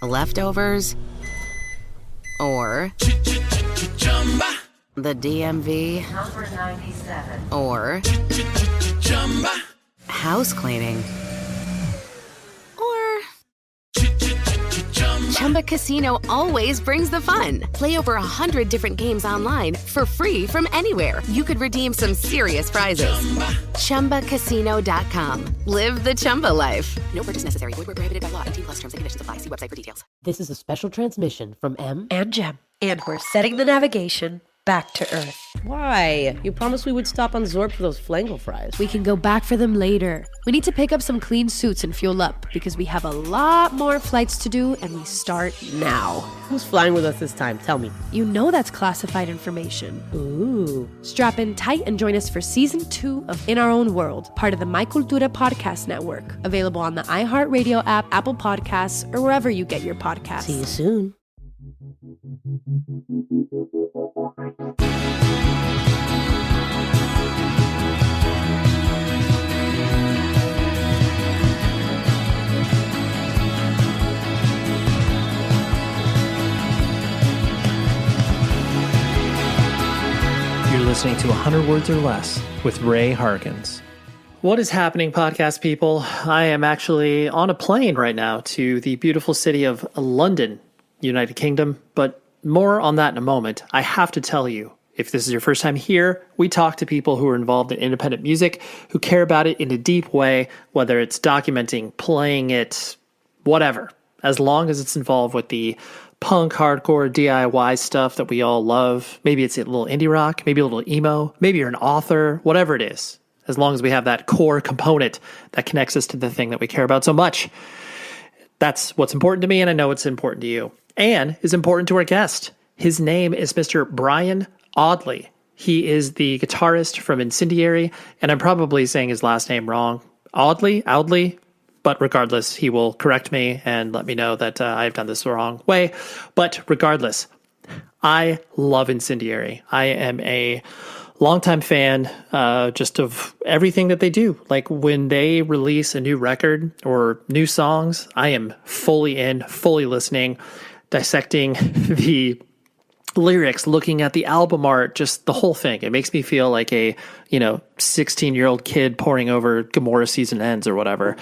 leftovers, or the DMV, Number 97. or house cleaning, or Chumba Casino always brings the fun. Play over 100 different games online for free from anywhere. You could redeem some serious prizes. ChumbaCasino.com. Live the Chumba life. No purchase necessary. Void where prohibited by law. 18+ terms and conditions apply. See website for details. This is a special transmission from M and Jem, and we're setting the navigation back to Earth. Why? You promised we would stop on Zorb for those flango fries. We can go back for them later. We need to pick up some clean suits and fuel up because we have a lot more flights to do and we start now. Who's flying with us this time? Tell me. You know that's classified information. Ooh. Strap in tight and join us for Season 2 of In Our Own World, part of the My Cultura podcast network. Available on the iHeartRadio app, Apple Podcasts, or wherever you get your podcasts. See you soon. You're listening to 100 Words or Less with Ray Harkins. What is happening, podcast people? I am actually on a plane right now to the beautiful city of London, United Kingdom, but more on that in a moment. I have to tell you, if this is your first time here, we talk to people who are involved in independent music, who care about it in a deep way, whether it's documenting, playing it, whatever, as long as it's involved with the punk, hardcore, DIY stuff that we all love. Maybe it's a little indie rock, maybe a little emo, maybe you're an author, whatever it is, as long as we have that core component that connects us to the thing that we care about so much. That's what's important to me, and I know it's important to you. And is important to our guest. His name is Mr. Brian Audley. He is the guitarist from Incendiary, and I'm probably saying his last name wrong. Audley, but regardless, he will correct me and let me know that I've done this the wrong way. But regardless, I love Incendiary. I am a longtime fan just of everything that they do. Like when they release a new record or new songs, I am fully in, fully listening, dissecting the lyrics, looking at the album art, just the whole thing. It makes me feel like a, 16-year-old kid poring over Gomorrah Season Ends or whatever.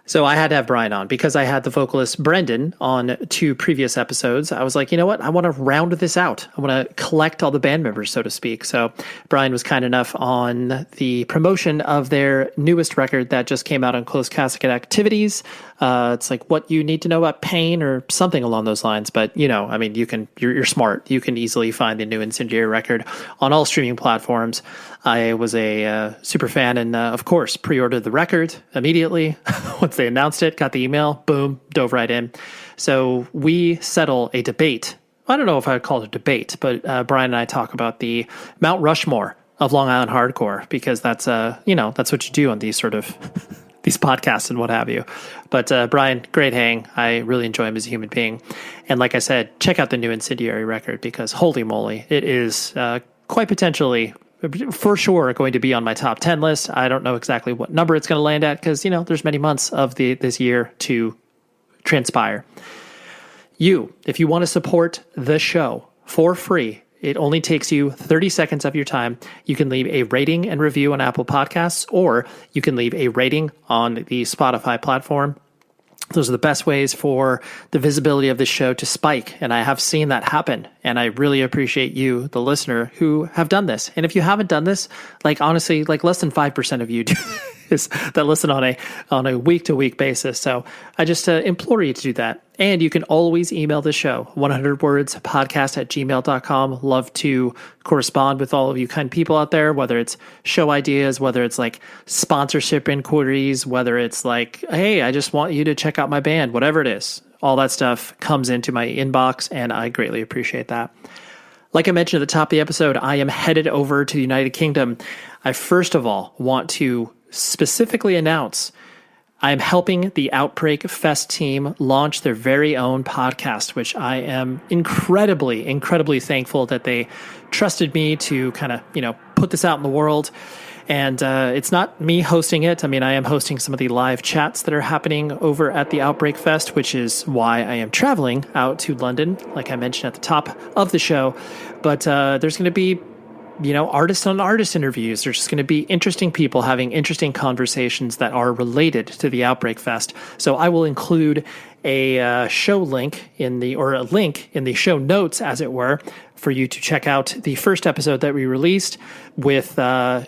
So I had to have Brian on because I had the vocalist Brendan on 2 previous episodes. I was like, you know what? I want to round this out. I want to collect all the band members, so to speak. So Brian was kind enough on the promotion of their newest record that just came out on Closed Casket Activities. It's like what you need to know about pain or something along those lines. But, you're smart. You can easily find the new Incendiary record on all streaming platforms. I was a super fan and, of course, pre-ordered the record immediately. Once they announced it, got the email, boom, dove right in. So we settle a debate. I don't know if I'd call it a debate, but Brian and I talk about the Mount Rushmore of Long Island hardcore because that's, that's what you do on these sort of these podcasts and what have you. But Brian, great hang. I really enjoy him as a human being. And like I said, check out the new Incendiary record because holy moly, it is quite potentially for sure going to be on my top 10 list. I don't know exactly what number it's going to land at because, there's many months of this year to transpire. If you want to support the show for free, it only takes you 30 seconds of your time. You can leave a rating and review on Apple Podcasts, or you can leave a rating on the Spotify platform. Those are the best ways for the visibility of this show to spike. And I have seen that happen. And I really appreciate you, the listener, who have done this. And if you haven't done this, honestly, less than 5% of you do that listen on a week-to-week basis. So I just implore you to do that. And you can always email the show, 100wordspodcast@gmail.com. Love to correspond with all of you kind people out there, whether it's show ideas, whether it's sponsorship inquiries, whether it's hey, I just want you to check out my band, whatever it is. All that stuff comes into my inbox, and I greatly appreciate that. Like I mentioned at the top of the episode, I am headed over to the United Kingdom. I first of all want to specifically announce I'm helping the Outbreak Fest team launch their very own podcast, which I am incredibly, incredibly thankful that they trusted me to kind of, put this out in the world. And it's not me hosting it. I mean, I am hosting some of the live chats that are happening over at the Outbreak Fest, which is why I am traveling out to London, like I mentioned at the top of the show. But there's going to be, artist on artist interviews. There's just going to be interesting people having interesting conversations that are related to the Outbreak Fest. So I will include a show link a link in the show notes, as it were, for you to check out the first episode that we released with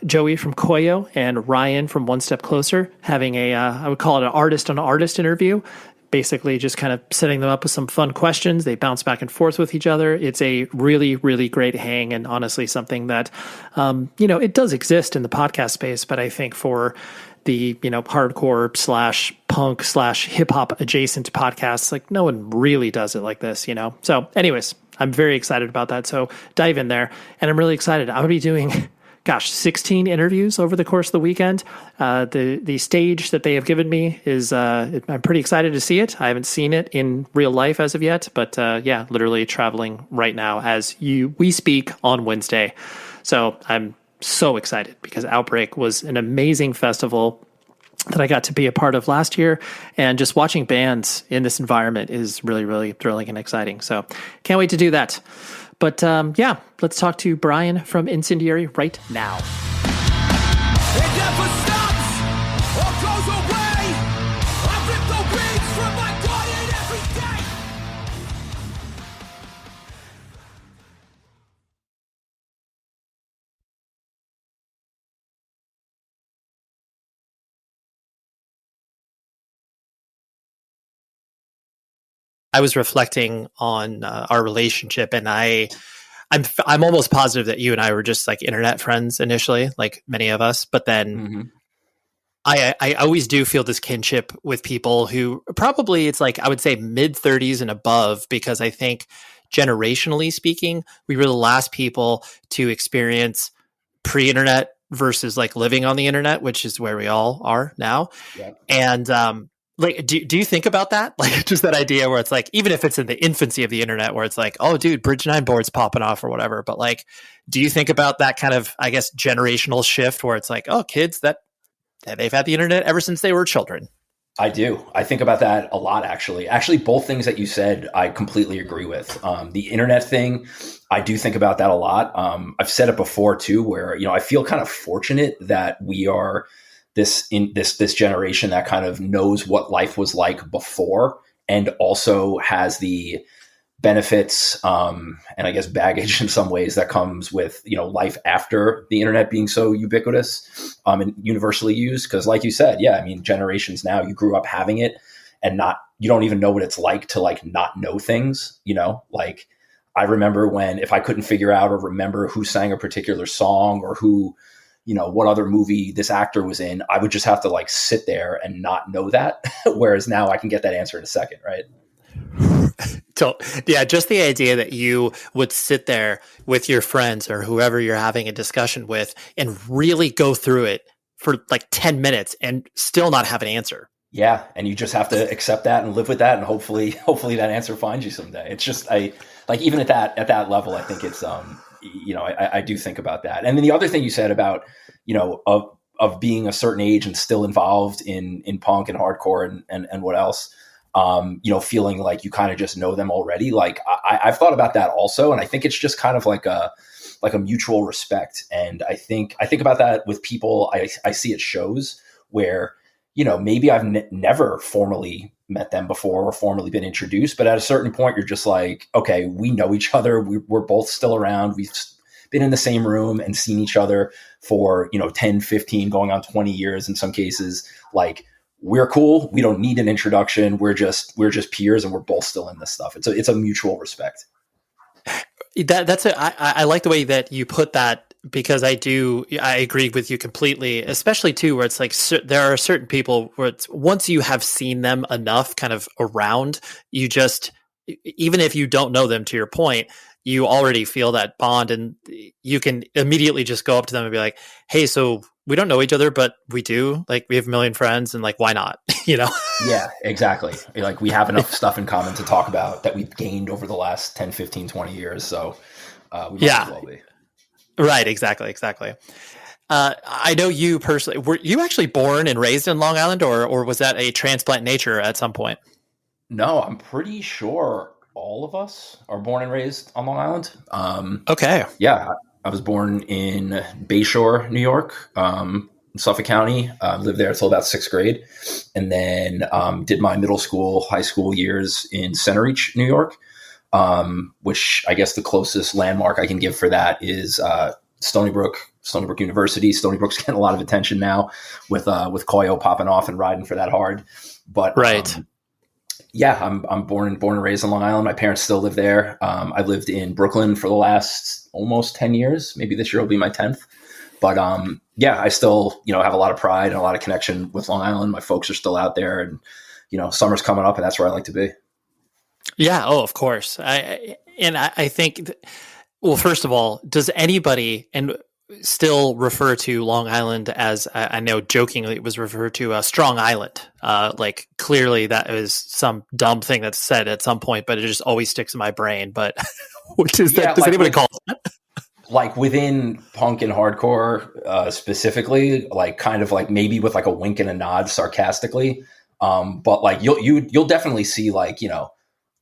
Joey from Koyo and Ryan from One Step Closer, having I would call it an artist on artist interview. Basically just kind of setting them up with some fun questions. They bounce back and forth with each other. It's a really, really great hang, and honestly something that, it does exist in the podcast space, but I think for the, hardcore / punk / hip hop adjacent podcasts, like no one really does it like this, So anyways, I'm very excited about that. So dive in there, and I'm really excited. I'm going to be doing 16 interviews over the course of the weekend. The stage that they have given me is, I'm pretty excited to see it. I haven't seen it in real life as of yet, but literally traveling right now as we speak on Wednesday. So I'm so excited because Outbreak was an amazing festival that I got to be a part of last year, and just watching bands in this environment is really, really thrilling and exciting. So can't wait to do that. But let's talk to Brian from Incendiary right now. It never stops or goes away. I rip the weeds from my garden every day. I was reflecting on our relationship, and I'm almost positive that you and I were just like internet friends initially, like many of us. But then I always do feel this kinship with people who probably, it's like, I would say mid 30s and above, because I think generationally speaking, we were the last people to experience pre-internet versus like living on the internet, which is where we all are now. Yeah. And like, do you think about that? Like, just that idea where it's like, even if it's in the infancy of the internet, where it's like, oh, dude, Bridge 9 board's popping off or whatever. But like, do you think about that kind of, I guess, generational shift where it's like, oh, kids that they've had the internet ever since they were children? I do. I think about that a lot, actually. Actually, both things that you said, I completely agree with. The internet thing, I do think about that a lot. I've said it before too, where, I feel kind of fortunate that we are this generation that kind of knows what life was like before, and also has the benefits and I guess baggage in some ways that comes with life after the internet being so ubiquitous and universally used. Because like you said, generations now, you grew up having it, and you don't even know what it's like to like not know things. Like I remember if I couldn't figure out or remember who sang a particular song or who, what other movie this actor was in, I would just have to like sit there and not know that. Whereas now I can get that answer in a second, right? So, yeah, just the idea that you would sit there with your friends or whoever you're having a discussion with and really go through it for like 10 minutes and still not have an answer. Yeah. And you just have to accept that and live with that. And hopefully that answer finds you someday. It's just, even at that level, I think it's, I do think about that. And then the other thing you said about, of being a certain age and still involved in punk and hardcore and what else, feeling like you kind of just know them already. Like I've thought about that also. And I think it's just kind of like a mutual respect. And I think about that with people I see at shows where, maybe I've never formally met them before or formally been introduced, but at a certain point you're just like, okay, we know each other. We're both still around. We've been in the same room and seen each other for, 10, 15, going on 20 years in some cases. Like, we're cool. We don't need an introduction. We're just peers, and we're both still in this stuff. It's a mutual respect. I like the way that you put that, because I agree with you completely, especially too, where it's like, there are certain people where it's, once you have seen them enough kind of around, you just, even if you don't know them, to your point, you already feel that bond, and you can immediately just go up to them and be like, hey, so we don't know each other, but we do, like, we have a million friends, and like, why not? Yeah, exactly. Like, we have enough stuff in common to talk about that we've gained over the last 10, 15, 20 years. So we might as well be. Right. Exactly. I know you personally. Were you actually born and raised in Long Island, or was that a transplant nature at some point? No, I'm pretty sure all of us are born and raised on Long Island. Okay. Yeah, I was born in Bayshore, New York, Suffolk County. Lived there until about 6th grade, and then did my middle school, high school years in Center Reach, New York, which I guess the closest landmark I can give for that is Stony Brook University. Stony Brook's getting a lot of attention now with Koyo popping off and riding for that hard. But right. Yeah, I'm born and raised on Long Island. My parents still live there. I lived in Brooklyn for the last almost 10 years. Maybe this year will be my 10th. But yeah, I still, have a lot of pride and a lot of connection with Long Island. My folks are still out there, and, summer's coming up, and that's where I like to be. Yeah. Oh, of course. I think, well, first of all, does anybody still refer to Long Island as, I know jokingly it was referred to Strong Island? Like clearly that was some dumb thing that's said at some point, but it just always sticks in my brain. But does anybody call it that? Like within punk and hardcore specifically, like kind of like maybe with like a wink and a nod sarcastically. But like you'll definitely see like, a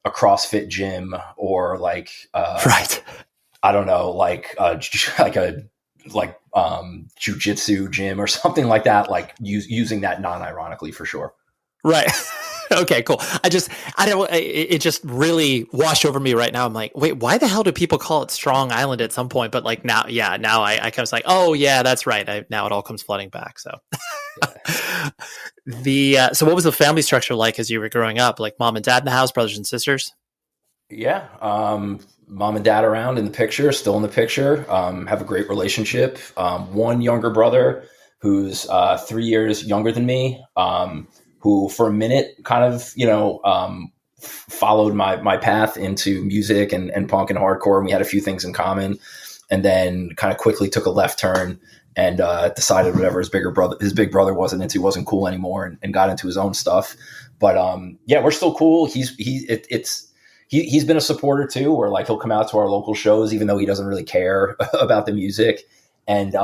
CrossFit gym or like, right. I don't know, like a jujitsu gym or something like that, like using that non-ironically for sure. Right. Okay, cool. It just really washed over me right now. I'm like, wait, why the hell do people call it Strong Island at some point? But like now I kind of like, oh yeah, that's right. Now it all comes flooding back. So so what was the family structure like as you were growing up? Like mom and dad in the house, brothers and sisters? Yeah. Mom and dad around in the picture, still in the picture, have a great relationship. One younger brother who's 3 years younger than me, who for a minute kind of, followed my path into music and punk and hardcore. And we had a few things in common, and then kind of quickly took a left turn and decided whatever his big brother wasn't cool anymore, and got into his own stuff. But yeah, we're still cool. He's been a supporter too, where like he'll come out to our local shows, even though he doesn't really care about the music. And,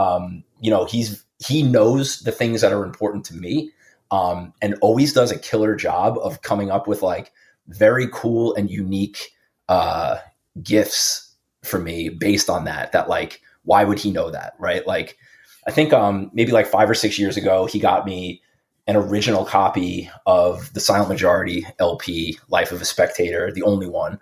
he knows the things that are important to me, and always does a killer job of coming up with like very cool and unique gifts for me based on that like, why would he know that? Right. Like, I think maybe like 5 or 6 years ago, he got me an original copy of the Silent Majority LP, Life of a Spectator, the only one.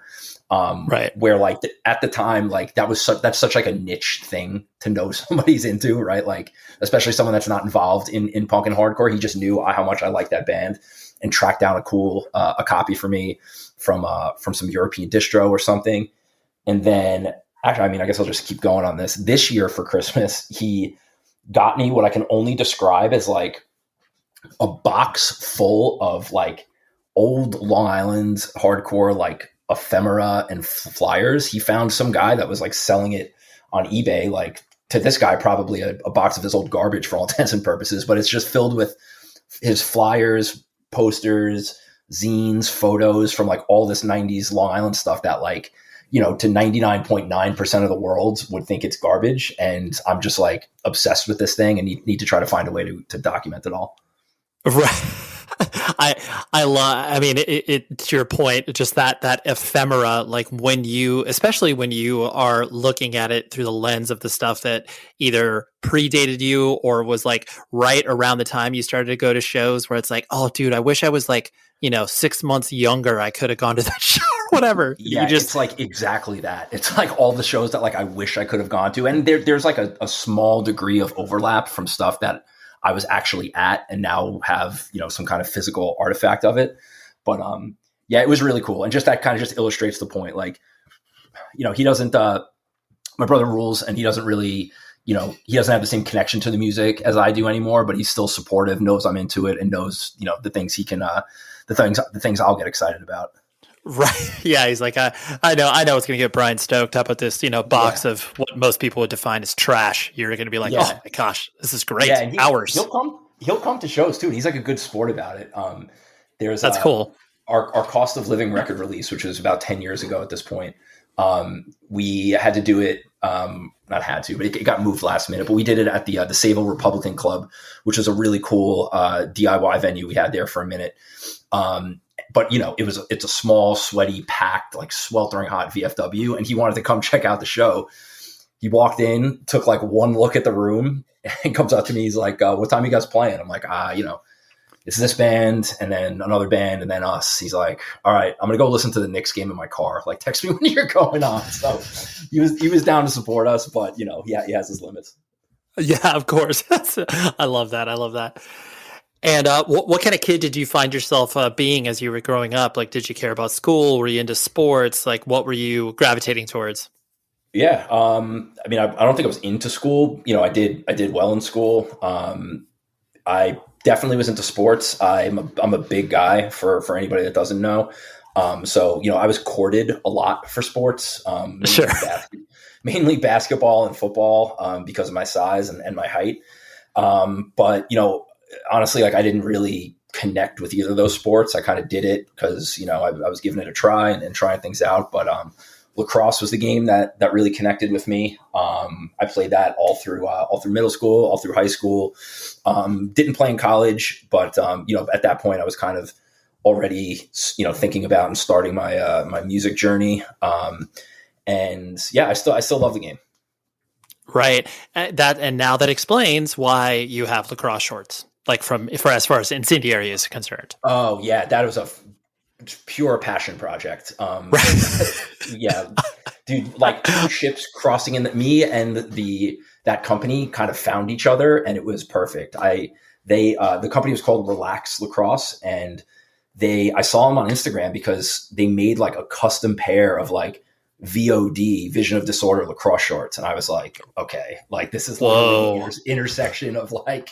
Right. Where like at the time, like that's such like a niche thing to know somebody's into, right? Like, especially someone that's not involved in punk and hardcore. He just knew how much I liked that band and tracked down a copy for me from some European distro or something. And then actually, I guess I'll just keep going on this. This year for Christmas, he got me what I can only describe as like a box full of like old Long Island hardcore, like ephemera and flyers. He found some guy that was like selling it on eBay, like to this guy, probably a box of his old garbage for all intents and purposes, but it's just filled with his flyers, posters, zines, photos from like all this 90s Long Island stuff that like, to 99.9% of the world would think it's garbage. And I'm just like obsessed with this thing and need to try to find a way to document it all. Right. I love, it to your point, just that ephemera, like especially when you are looking at it through the lens of the stuff that either predated you or was like right around the time you started to go to shows, where it's like, oh dude, I wish I was like, 6 months younger. I could have gone to that show or whatever. Yeah. It's like exactly that. It's like all the shows that like, I wish I could have gone to. And there's like a small degree of overlap from stuff that I was actually at and now have, some kind of physical artifact of it. But yeah, it was really cool. And just that kind of just illustrates the point. Like, he doesn't, my brother rules, and he doesn't really, he doesn't have the same connection to the music as I do anymore, but he's still supportive, knows I'm into it, and knows, the things he can, the things I'll get excited about. Right. Yeah. He's like, I know it's going to get Brian stoked up at this, box of what most people would define as trash. You're going to be like, oh my gosh, this is great. Yeah, Hours. He'll come to shows too. And he's like a good sport about it. That's cool. our cost of living record release, which was about 10 years ago at this point. We had to do it, not had to, but it got moved last minute, but we did it at the Sable Republican Club, which was a really cool, DIY venue we had there for a minute. But it's a small, sweaty, packed, like sweltering hot VFW. And he wanted to come check out the show. He walked in, took like one look at the room and comes up to me. He's like, what time you guys playing? I'm like, it's this band and then another band and then us. He's like, all right, I'm going to go listen to the Knicks game in my car. Like, text me when you're going on. So he was down to support us, but he has his limits. Yeah, of course. I love that. And what kind of kid did you find yourself being as you were growing up? Like, did you care about school? Were you into sports? Like, what were you gravitating towards? Yeah. I don't think I was into school. I did well in school. I definitely was into sports. I'm a big guy for anybody that doesn't know. So I was courted a lot for sports. Sure. Mainly basketball and football, because of my size and my height. But honestly, like I didn't really connect with either of those sports. I kind of did it because, I was giving it a try and trying things out. But lacrosse was the game that really connected with me. I played that all through middle school, all through high school. Didn't play in college, but at that point I was kind of already thinking about and starting my my music journey. And yeah, I still love the game. Right. And now that explains why you have lacrosse shorts. Like as far as Incendiary is concerned. Oh yeah, that was a pure passion project. Yeah, dude, like two ships crossing in me and that company kind of found each other and it was perfect. The company was called Relax Lacrosse and I saw them on Instagram because they made like a custom pair of like VOD, Vision of Disorder lacrosse shorts. And I was like, okay, like this is like the intersection of like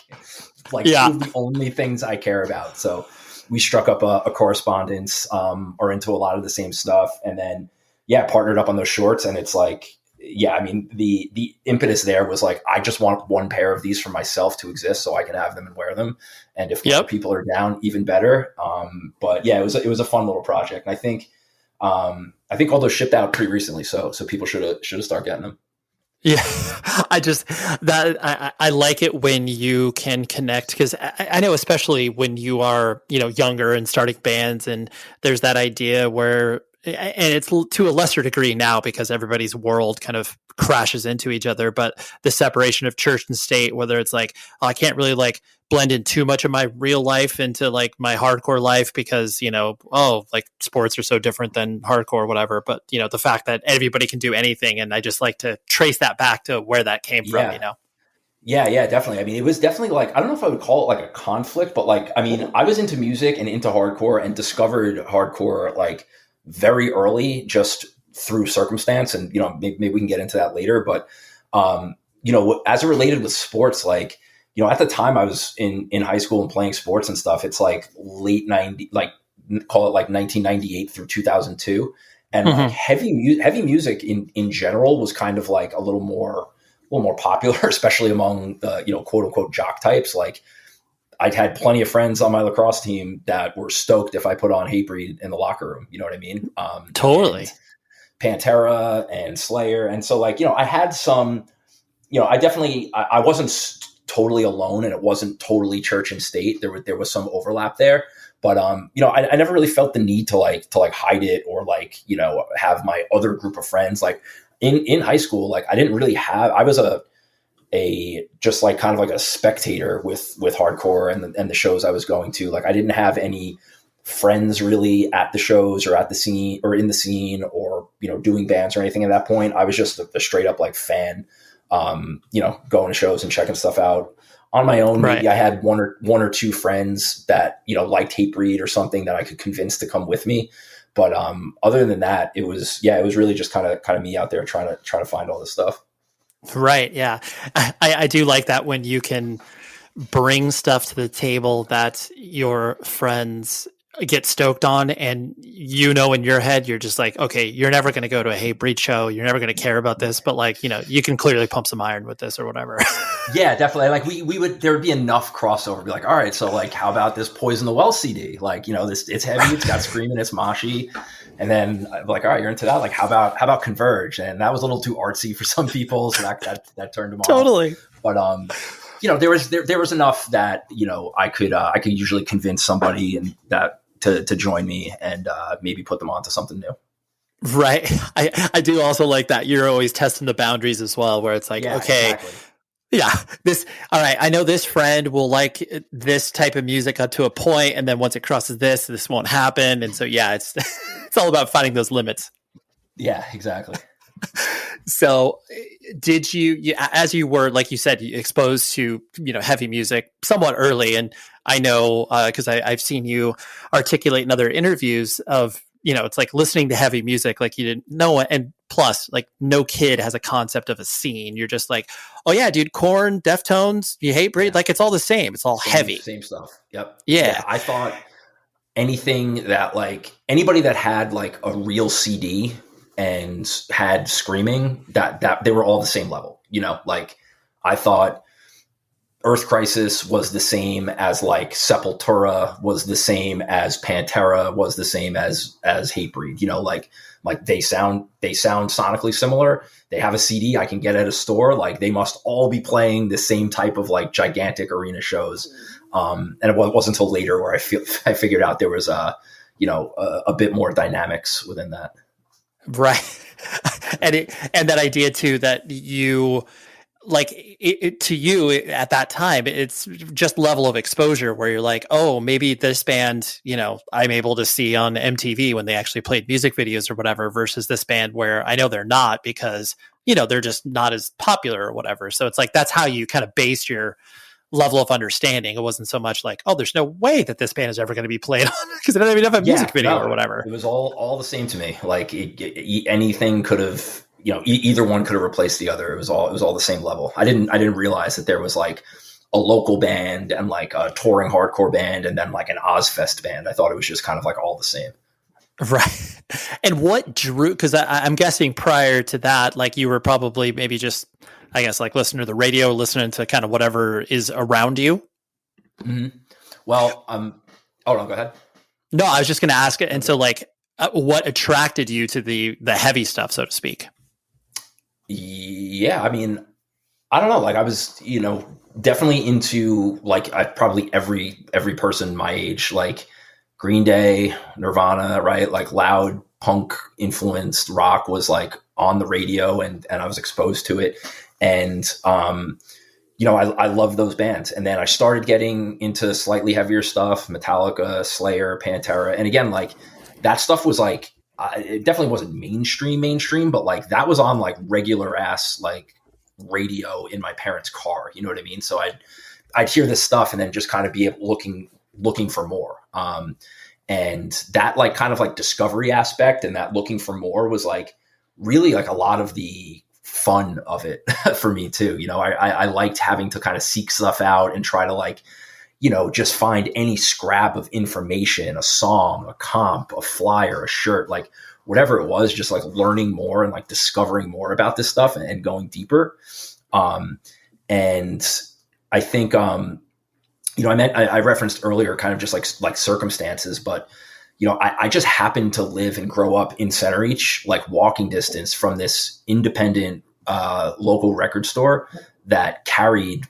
yeah. Two of the only things I care about. So we struck up a correspondence, are into a lot of the same stuff. And then, partnered up on those shorts. And it's like, the impetus there was like, I just want one pair of these for myself to exist so I can have them and wear them. And if other people are down, even better. But yeah, it was a fun little project. And I think all those shipped out pretty recently. So people should have started getting them. Yeah, I like it when you can connect because I know especially when you are younger and starting bands and there's that idea where and it's to a lesser degree now because everybody's world kind of crashes into each other, but the separation of church and state, whether it's like, oh, I can't really like blend in too much of my real life into like my hardcore life because, like sports are so different than hardcore or whatever. But, the fact that everybody can do anything. And I just like to trace that back to where that came from, Yeah, definitely. I mean, it was definitely like, I don't know if I would call it like a conflict, but like, I mean, I was into music and into hardcore and discovered hardcore like very early just through circumstance. And, maybe we can get into that later. But, as it related with sports, like, at the time I was in high school and playing sports and stuff, it's like late 90, like call it like 1998 through 2002. And like heavy music in general was kind of like a little more popular, especially among the, quote unquote jock types. Like I'd had plenty of friends on my lacrosse team that were stoked if I put on Hatebreed in the locker room. You know what I mean? Totally. Pantera and Slayer. And so like, I had some, I wasn't totally alone and it wasn't totally church and state. There was some overlap there, but I never really felt the need to hide it or like, have my other group of friends like in high school. Like I didn't really I was a just like kind of like a spectator with hardcore and the shows I was going to. Like I didn't have any friends really at the shows or at the scene or in the scene or, doing bands or anything at that point. I was just a straight up like fan, going to shows and checking stuff out on my own. Right. Maybe I had one or two friends that, liked Hatebreed or something that I could convince to come with me. But other than that, it was really just kind of me out there trying to find all this stuff. Right. Yeah. I do like that when you can bring stuff to the table that your friends get stoked on, and you know, in your head, you're just like, okay, you're never going to go to a Hatebreed show. You're never going to care about this, but like, you know, you can clearly pump some iron with this or whatever. Yeah, definitely. Like there would be enough crossover. Be like, all right, so like, how about this Poison the Well CD? Like, you know, it's heavy, it's got screaming, it's moshy. And then I'm like, all right, you're into that. Like, how about Converge? And that was a little too artsy for some people, so that turned them off. Totally. But you know, there was enough that, you know, I could usually convince somebody and that to join me and maybe put them onto something new. Right. I do also like that. You're always testing the boundaries as well, where it's like, okay, exactly. Yeah, all right, I know this friend will like this type of music up to a point, and then once it crosses this won't happen. And so, yeah, it's it's all about finding those limits. Yeah, exactly. So did you, as you were, like you said, exposed to, you know, heavy music somewhat early, and I know because I've seen you articulate in other interviews of, you know, it's like listening to heavy music, like you didn't know, and plus, like, no kid has a concept of a scene. You're just like, oh yeah, dude, Korn, Deftones, you Hatebreed, like it's all the same. It's all heavy. Same stuff. Yep. Yeah. I thought anything that, like, anybody that had like a real CD and had screaming, that they were all the same level, you know. Like, I thought Earth Crisis was the same as like Sepultura, was the same as Pantera, was the same as Hatebreed, you know, like they sound sonically similar. They have a CD I can get at a store. Like, they must all be playing the same type of like gigantic arena shows. And it wasn't until later where I figured out there was a bit more dynamics within that. Right. and that idea too, that you, like, to you at that time, it's just level of exposure where you're like, oh, maybe this band, you know, I'm able to see on MTV when they actually played music videos or whatever, versus this band where I know they're not, because, you know, they're just not as popular or whatever. So it's like, that's how you kind of base your level of understanding. It wasn't so much like, oh, there's no way that this band is ever going to be played on because they don't even have a music video or whatever. It was all the same to me. Like, anything could have, you know, either one could have replaced the other. It was all the same level. I didn't realize that there was like a local band and like a touring hardcore band and then like an Ozfest band. I thought it was just kind of like all the same. Right. And what drew, because I'm guessing prior to that, like, you were probably maybe just, I guess, like, listening to the radio, listening to kind of whatever is around you. Mm-hmm. Well, oh no, go ahead. No, I was just going to ask it. And so, like, what attracted you to the heavy stuff, so to speak? Yeah, I mean, I don't know. Like, I was, you know, definitely into, like, probably every person my age, like Green Day, Nirvana, right? Like, loud punk influenced rock was like on the radio, and I was exposed to it. And, you know, I love those bands. And then I started getting into slightly heavier stuff, Metallica, Slayer, Pantera. And again, like, that stuff was like, it definitely wasn't mainstream, but like, that was on like regular ass, like, radio in my parents' car. You know what I mean? So I'd hear this stuff and then just kind of be looking for more. And that, like, kind of like discovery aspect and that looking for more was like really like a lot of the fun of it for me too. You know, I liked having to kind of seek stuff out and try to, like, you know, just find any scrap of information, a song, a comp, a flyer, a shirt, like whatever it was, just like learning more and like discovering more about this stuff and going deeper. And I think, you know, I referenced earlier kind of just like circumstances, but, you know, I just happened to live and grow up in Center Reach, like walking distance from this independent local record store that carried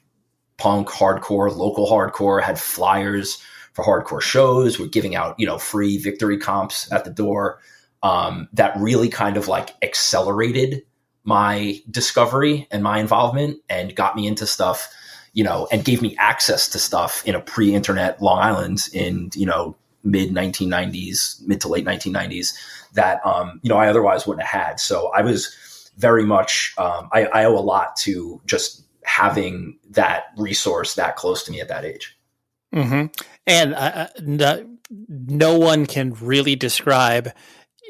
punk, hardcore, local hardcore, had flyers for hardcore shows, were giving out, you know, free victory comps at the door. That really kind of like accelerated my discovery and my involvement and got me into stuff, you know, and gave me access to stuff in a pre-internet Long Island in, you know, mid to late 1990s that, you know, I otherwise wouldn't have had. So I was very much, I owe a lot to just having that resource that close to me at that age. Mm-hmm. And no one can really describe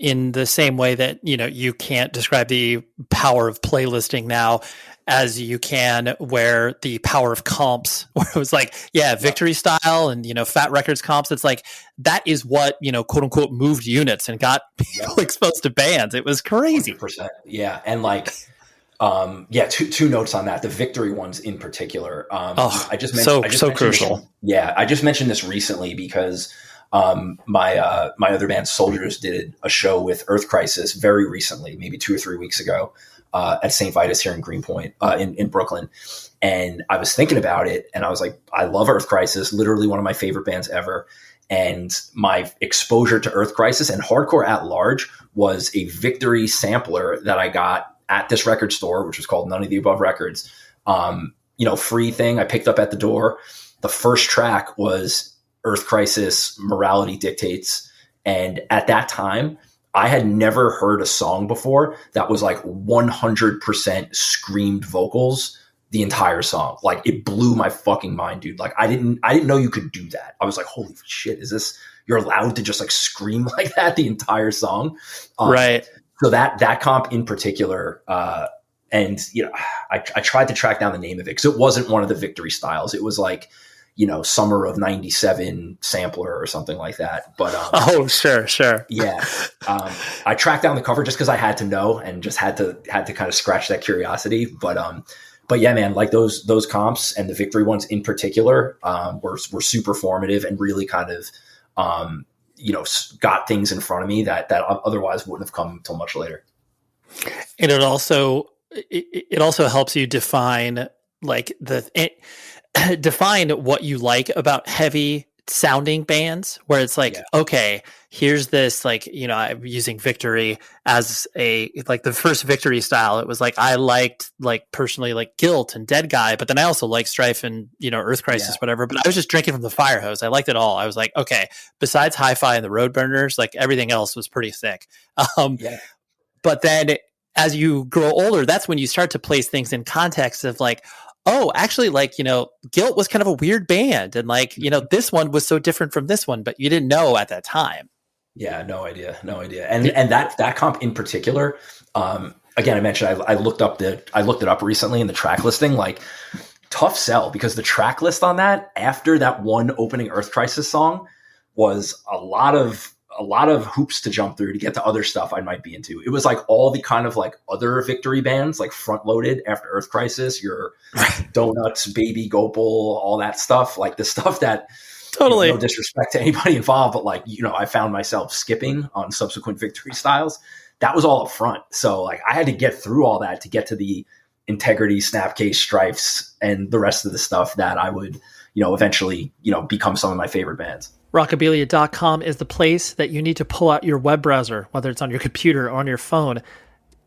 in the same way that, you know, you can't describe the power of playlisting now as you can, where the power of comps, where it was like, yeah, Victory style and, Fat Records comps. It's like, that is what, quote unquote, moved units and got people exposed to bands. It was crazy. 100%. Yeah. And like, two notes on that. The Victory ones in particular. I just mentioned so crucial. I just mentioned this recently because my other band Soldiers did a show with Earth Crisis very recently, maybe 2 or 3 weeks ago, at St. Vitus here in Greenpoint, in Brooklyn. And I was thinking about it and I was like, I love Earth Crisis, literally one of my favorite bands ever. And my exposure to Earth Crisis and hardcore at large was a Victory sampler that I got at this record store, which was called None of the Above Records. Free thing I picked up at the door. The first track was Earth Crisis, Morality Dictates. And at that time, I had never heard a song before that was like 100% screamed vocals the entire song. Like, it blew my fucking mind, dude. Like, I didn't know you could do that. I was like, holy shit, you're allowed to just like scream like that the entire song? Right. So that comp in particular, I tried to track down the name of it because it wasn't one of the Victory styles. It was like, Summer of '97 sampler or something like that. But sure. Yeah. I tracked down the cover just because I had to know and just had to kind of scratch that curiosity. But yeah, man, like those comps and the Victory ones in particular were super formative and really kind of got things in front of me that otherwise wouldn't have come till much later. And it also helps you define define what you like about heavy sounding bands, where it's like, okay, here's this, like, I'm using Victory as the first Victory style. It was like, I liked personally like Guilt and Dead Guy, but then I also like Strife and, Earth Crisis, whatever, but I was just drinking from the fire hose. I liked it all. I was like, okay, besides Hi-Fi and the Roadburners, like everything else was pretty sick. But then as you grow older, that's when you start to place things in context of like, oh, actually, like, Guilt was kind of a weird band. And like, this one was so different from this one, but you didn't know at that time. Yeah, no idea. And that comp in particular, again, I mentioned, I looked it up recently in the track listing, like, tough sell, because the track list on that after that one opening Earth Crisis song was a lot of hoops to jump through to get to other stuff I might be into. It was like all the kind of like other Victory bands, like front loaded after Earth Crisis, your Donuts, Baby Gopal, all that stuff, like the stuff that totally, no disrespect to anybody involved, but like, I found myself skipping on subsequent Victory styles. That was all up front. So like I had to get through all that to get to the Integrity, Snapcase, Strifes, and the rest of the stuff that I would, eventually, become some of my favorite bands. Rockabilia.com is the place that you need to pull out your web browser, whether it's on your computer or on your phone.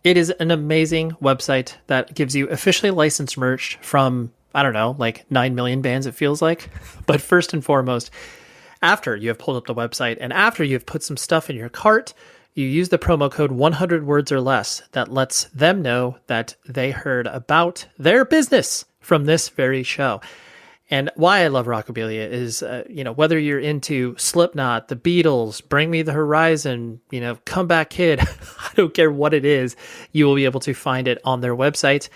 It is an amazing website that gives you officially licensed merch from, I don't know, like 9 million bands, it feels like. But first and foremost, after you have pulled up the website and after you've put some stuff in your cart, you use the promo code 100 words or less. That lets them know that they heard about their business from this very show. And why I love Rockabilia is, whether you're into Slipknot, the Beatles, Bring Me the Horizon, Comeback Kid, I don't care what it is, you will be able to find it on their website.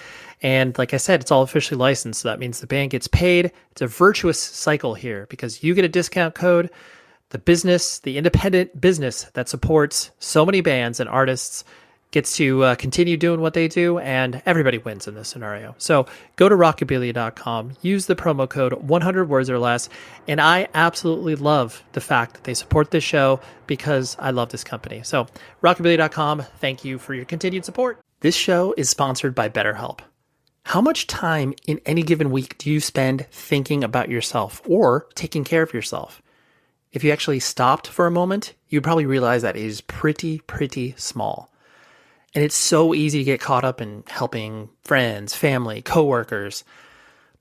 And like I said, it's all officially licensed. So that means the band gets paid. It's a virtuous cycle here because you get a discount code. The business, the independent business that supports so many bands and artists gets to continue doing what they do, and everybody wins in this scenario. So go to rockabilia.com, use the promo code 100 words or less, and I absolutely love the fact that they support this show because I love this company. So rockabilia.com, thank you for your continued support. This show is sponsored by BetterHelp. How much time in any given week do you spend thinking about yourself or taking care of yourself? If you actually stopped for a moment, you'd probably realize that it is pretty small. And it's so easy to get caught up in helping friends, family, coworkers.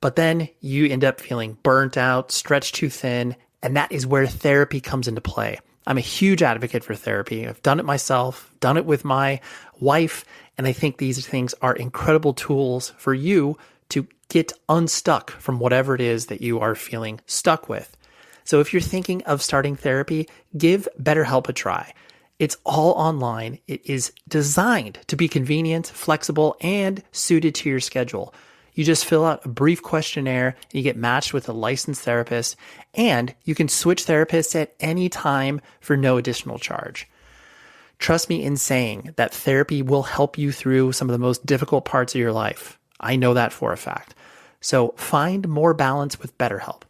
But then you end up feeling burnt out, stretched too thin, and that is where therapy comes into play. I'm a huge advocate for therapy. I've done it myself, done it with my wife, and I think these things are incredible tools for you to get unstuck from whatever it is that you are feeling stuck with. So if you're thinking of starting therapy, give BetterHelp a try. It's all online. It is designed to be convenient, flexible, and suited to your schedule. You just fill out a brief questionnaire, and you get matched with a licensed therapist, and you can switch therapists at any time for no additional charge. Trust me in saying that therapy will help you through some of the most difficult parts of your life. I know that for a fact. So find more balance with BetterHelp.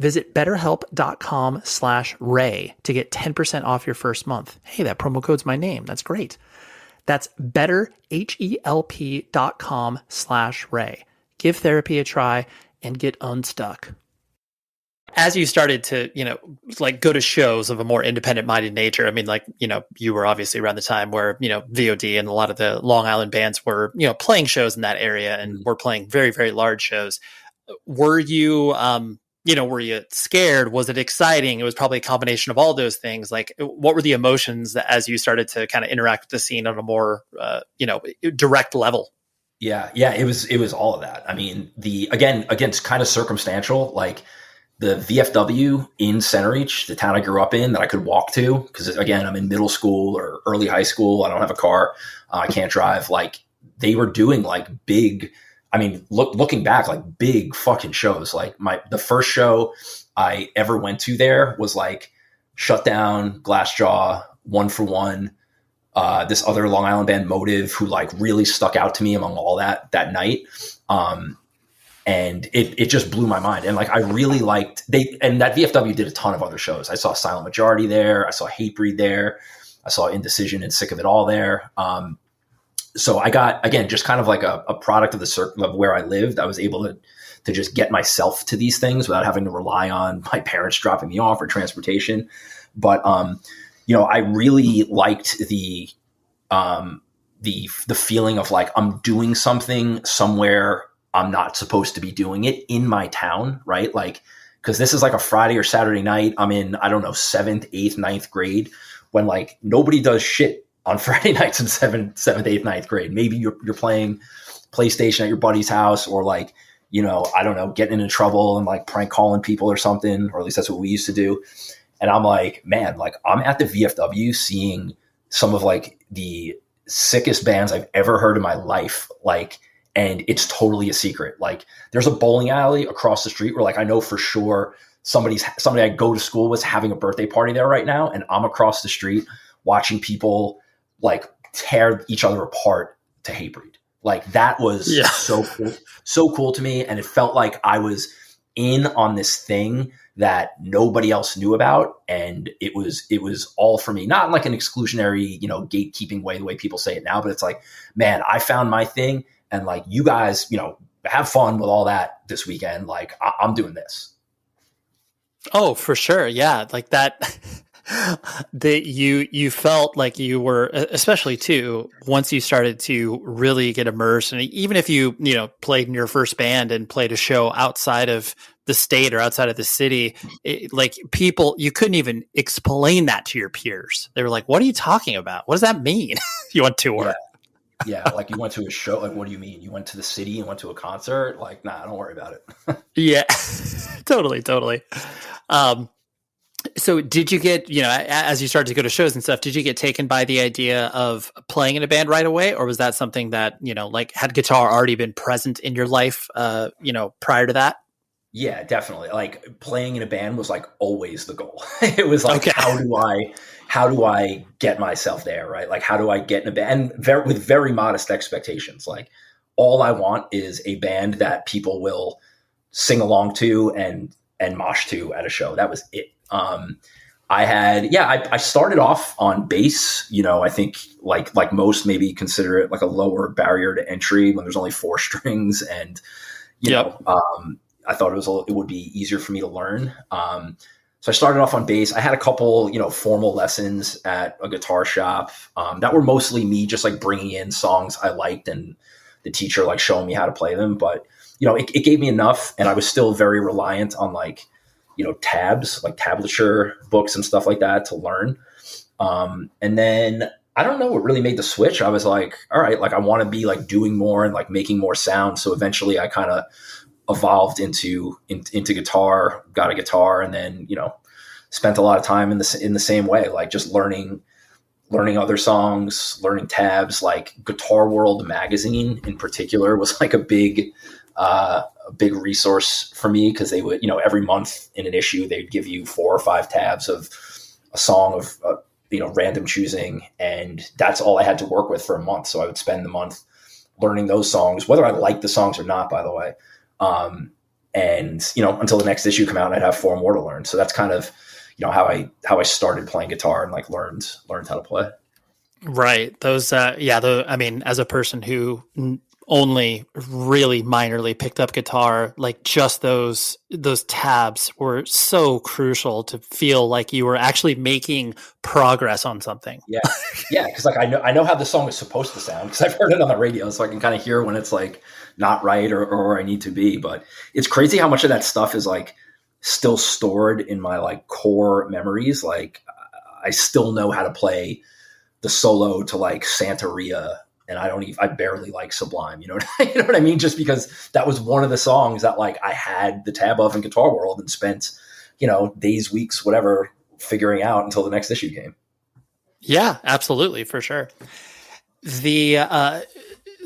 Visit betterhelp.com/Ray to get 10% off your first month. Hey, that promo code's my name. That's great. That's betterhelp.com/Ray. Give therapy a try and get unstuck. As you started to, go to shows of a more independent minded nature, I mean, you were obviously around the time where, VOD and a lot of the Long Island bands were, playing shows in that area and were playing very, very large shows. Were you, were you scared? Was it exciting? It was probably a combination of all those things. Like, what were the emotions as you started to kind of interact with the scene on a more, direct level? Yeah, it was all of that. I mean, again, it's kind of circumstantial. Like the VFW in Center Reach, the town I grew up in, that I could walk to, because again, I'm in middle school or early high school. I don't have a car. I can't drive. Like they were doing like big. I mean, looking back, like big fucking shows. Like the first show I ever went to there was like Shutdown, Glassjaw, One for One. This other Long Island band, Motive, who like really stuck out to me among all that night. And it just blew my mind. And like, I really liked and that VFW did a ton of other shows. I saw Silent Majority there. I saw Hatebreed there. I saw Indecision and Sick of It All there. So I got, again, just kind of like a product of the circle of where I lived. I was able to just get myself to these things without having to rely on my parents dropping me off or transportation. But, I really liked the feeling of like, I'm doing something somewhere I'm not supposed to be doing it in my town, right? Like, cause this is like a Friday or Saturday night. I'm in, I don't know, 7th, 8th, 9th grade, when like nobody does shit on Friday nights in 7th, 8th, 9th grade. Maybe you're playing PlayStation at your buddy's house, or like, I don't know, getting into trouble and like prank calling people or something, or at least that's what we used to do. And I'm like, man, like I'm at the VFW seeing some of like the sickest bands I've ever heard in my life. Like, and it's totally a secret. Like there's a bowling alley across the street where like, I know for sure somebody I go to school with having a birthday party there right now. And I'm across the street watching people like tear each other apart to Hatebreed. Like that was so cool to me. And it felt like I was in on this thing that nobody else knew about. And it was all for me, not in like an exclusionary, gatekeeping way, the way people say it now, but it's like, man, I found my thing. And like, you guys, have fun with all that this weekend. Like I'm doing this. Oh, for sure. Yeah. Like that, that you felt like you were, especially too, once you started to really get immersed. And even if you played in your first band and played a show outside of the state or outside of the city, like people, you couldn't even explain that to your peers. They were like, what are you talking about? What does that mean? You went to tour. Yeah. Like you went to a show. Like, what do you mean? You went to the city and went to a concert? Like, nah, don't worry about it. Yeah, totally. So did you get, as you started to go to shows and stuff, did you get taken by the idea of playing in a band right away? Or was that something that, like had guitar already been present in your life, prior to that? Yeah, definitely. Like playing in a band was like always the goal. It was like, how do I get myself there? Right. Like, how do I get in a band with very modest expectations? Like all I want is a band that people will sing along to and mosh to at a show. That was it. I started off on bass, I think like most maybe consider it like a lower barrier to entry when there's only 4 strings and, I thought it would be easier for me to learn. So I started off on bass. I had a couple, formal lessons at a guitar shop, that were mostly me just like bringing in songs I liked and the teacher like showing me how to play them. But, it gave me enough, and I was still very reliant on like, tabs, like tablature books and stuff like that to learn. And then I don't know what really made the switch. I was like, all right, like I want to be like doing more and like making more sound. So eventually I kind of evolved into guitar, got a guitar, and then, spent a lot of time in the same way, like just learning learning other songs, learning tabs. Like Guitar World magazine in particular was like a big resource for me, because they would, every month in an issue, they'd give you 4 or 5 tabs of a song of, random choosing. And that's all I had to work with for a month. So I would spend the month learning those songs, whether I liked the songs or not, by the way. And, until the next issue come out, I'd have 4 more to learn. So that's kind of, how I started playing guitar and like learned how to play. Right. Those, as a person who only really minorly picked up guitar, like just those tabs were so crucial to feel like you were actually making progress on something. Yeah. Yeah. Cause like, I know how the song is supposed to sound, cause I've heard it on the radio, so I can kind of hear when it's like not right or where I need to be. But it's crazy how much of that stuff is like still stored in my like core memories. Like I still know how to play the solo to like Santeria, and I barely like Sublime, you know what I mean? Just because that was one of the songs that like I had the tab of in Guitar World and spent, days, weeks, whatever, figuring out until the next issue came. Yeah, absolutely. For sure.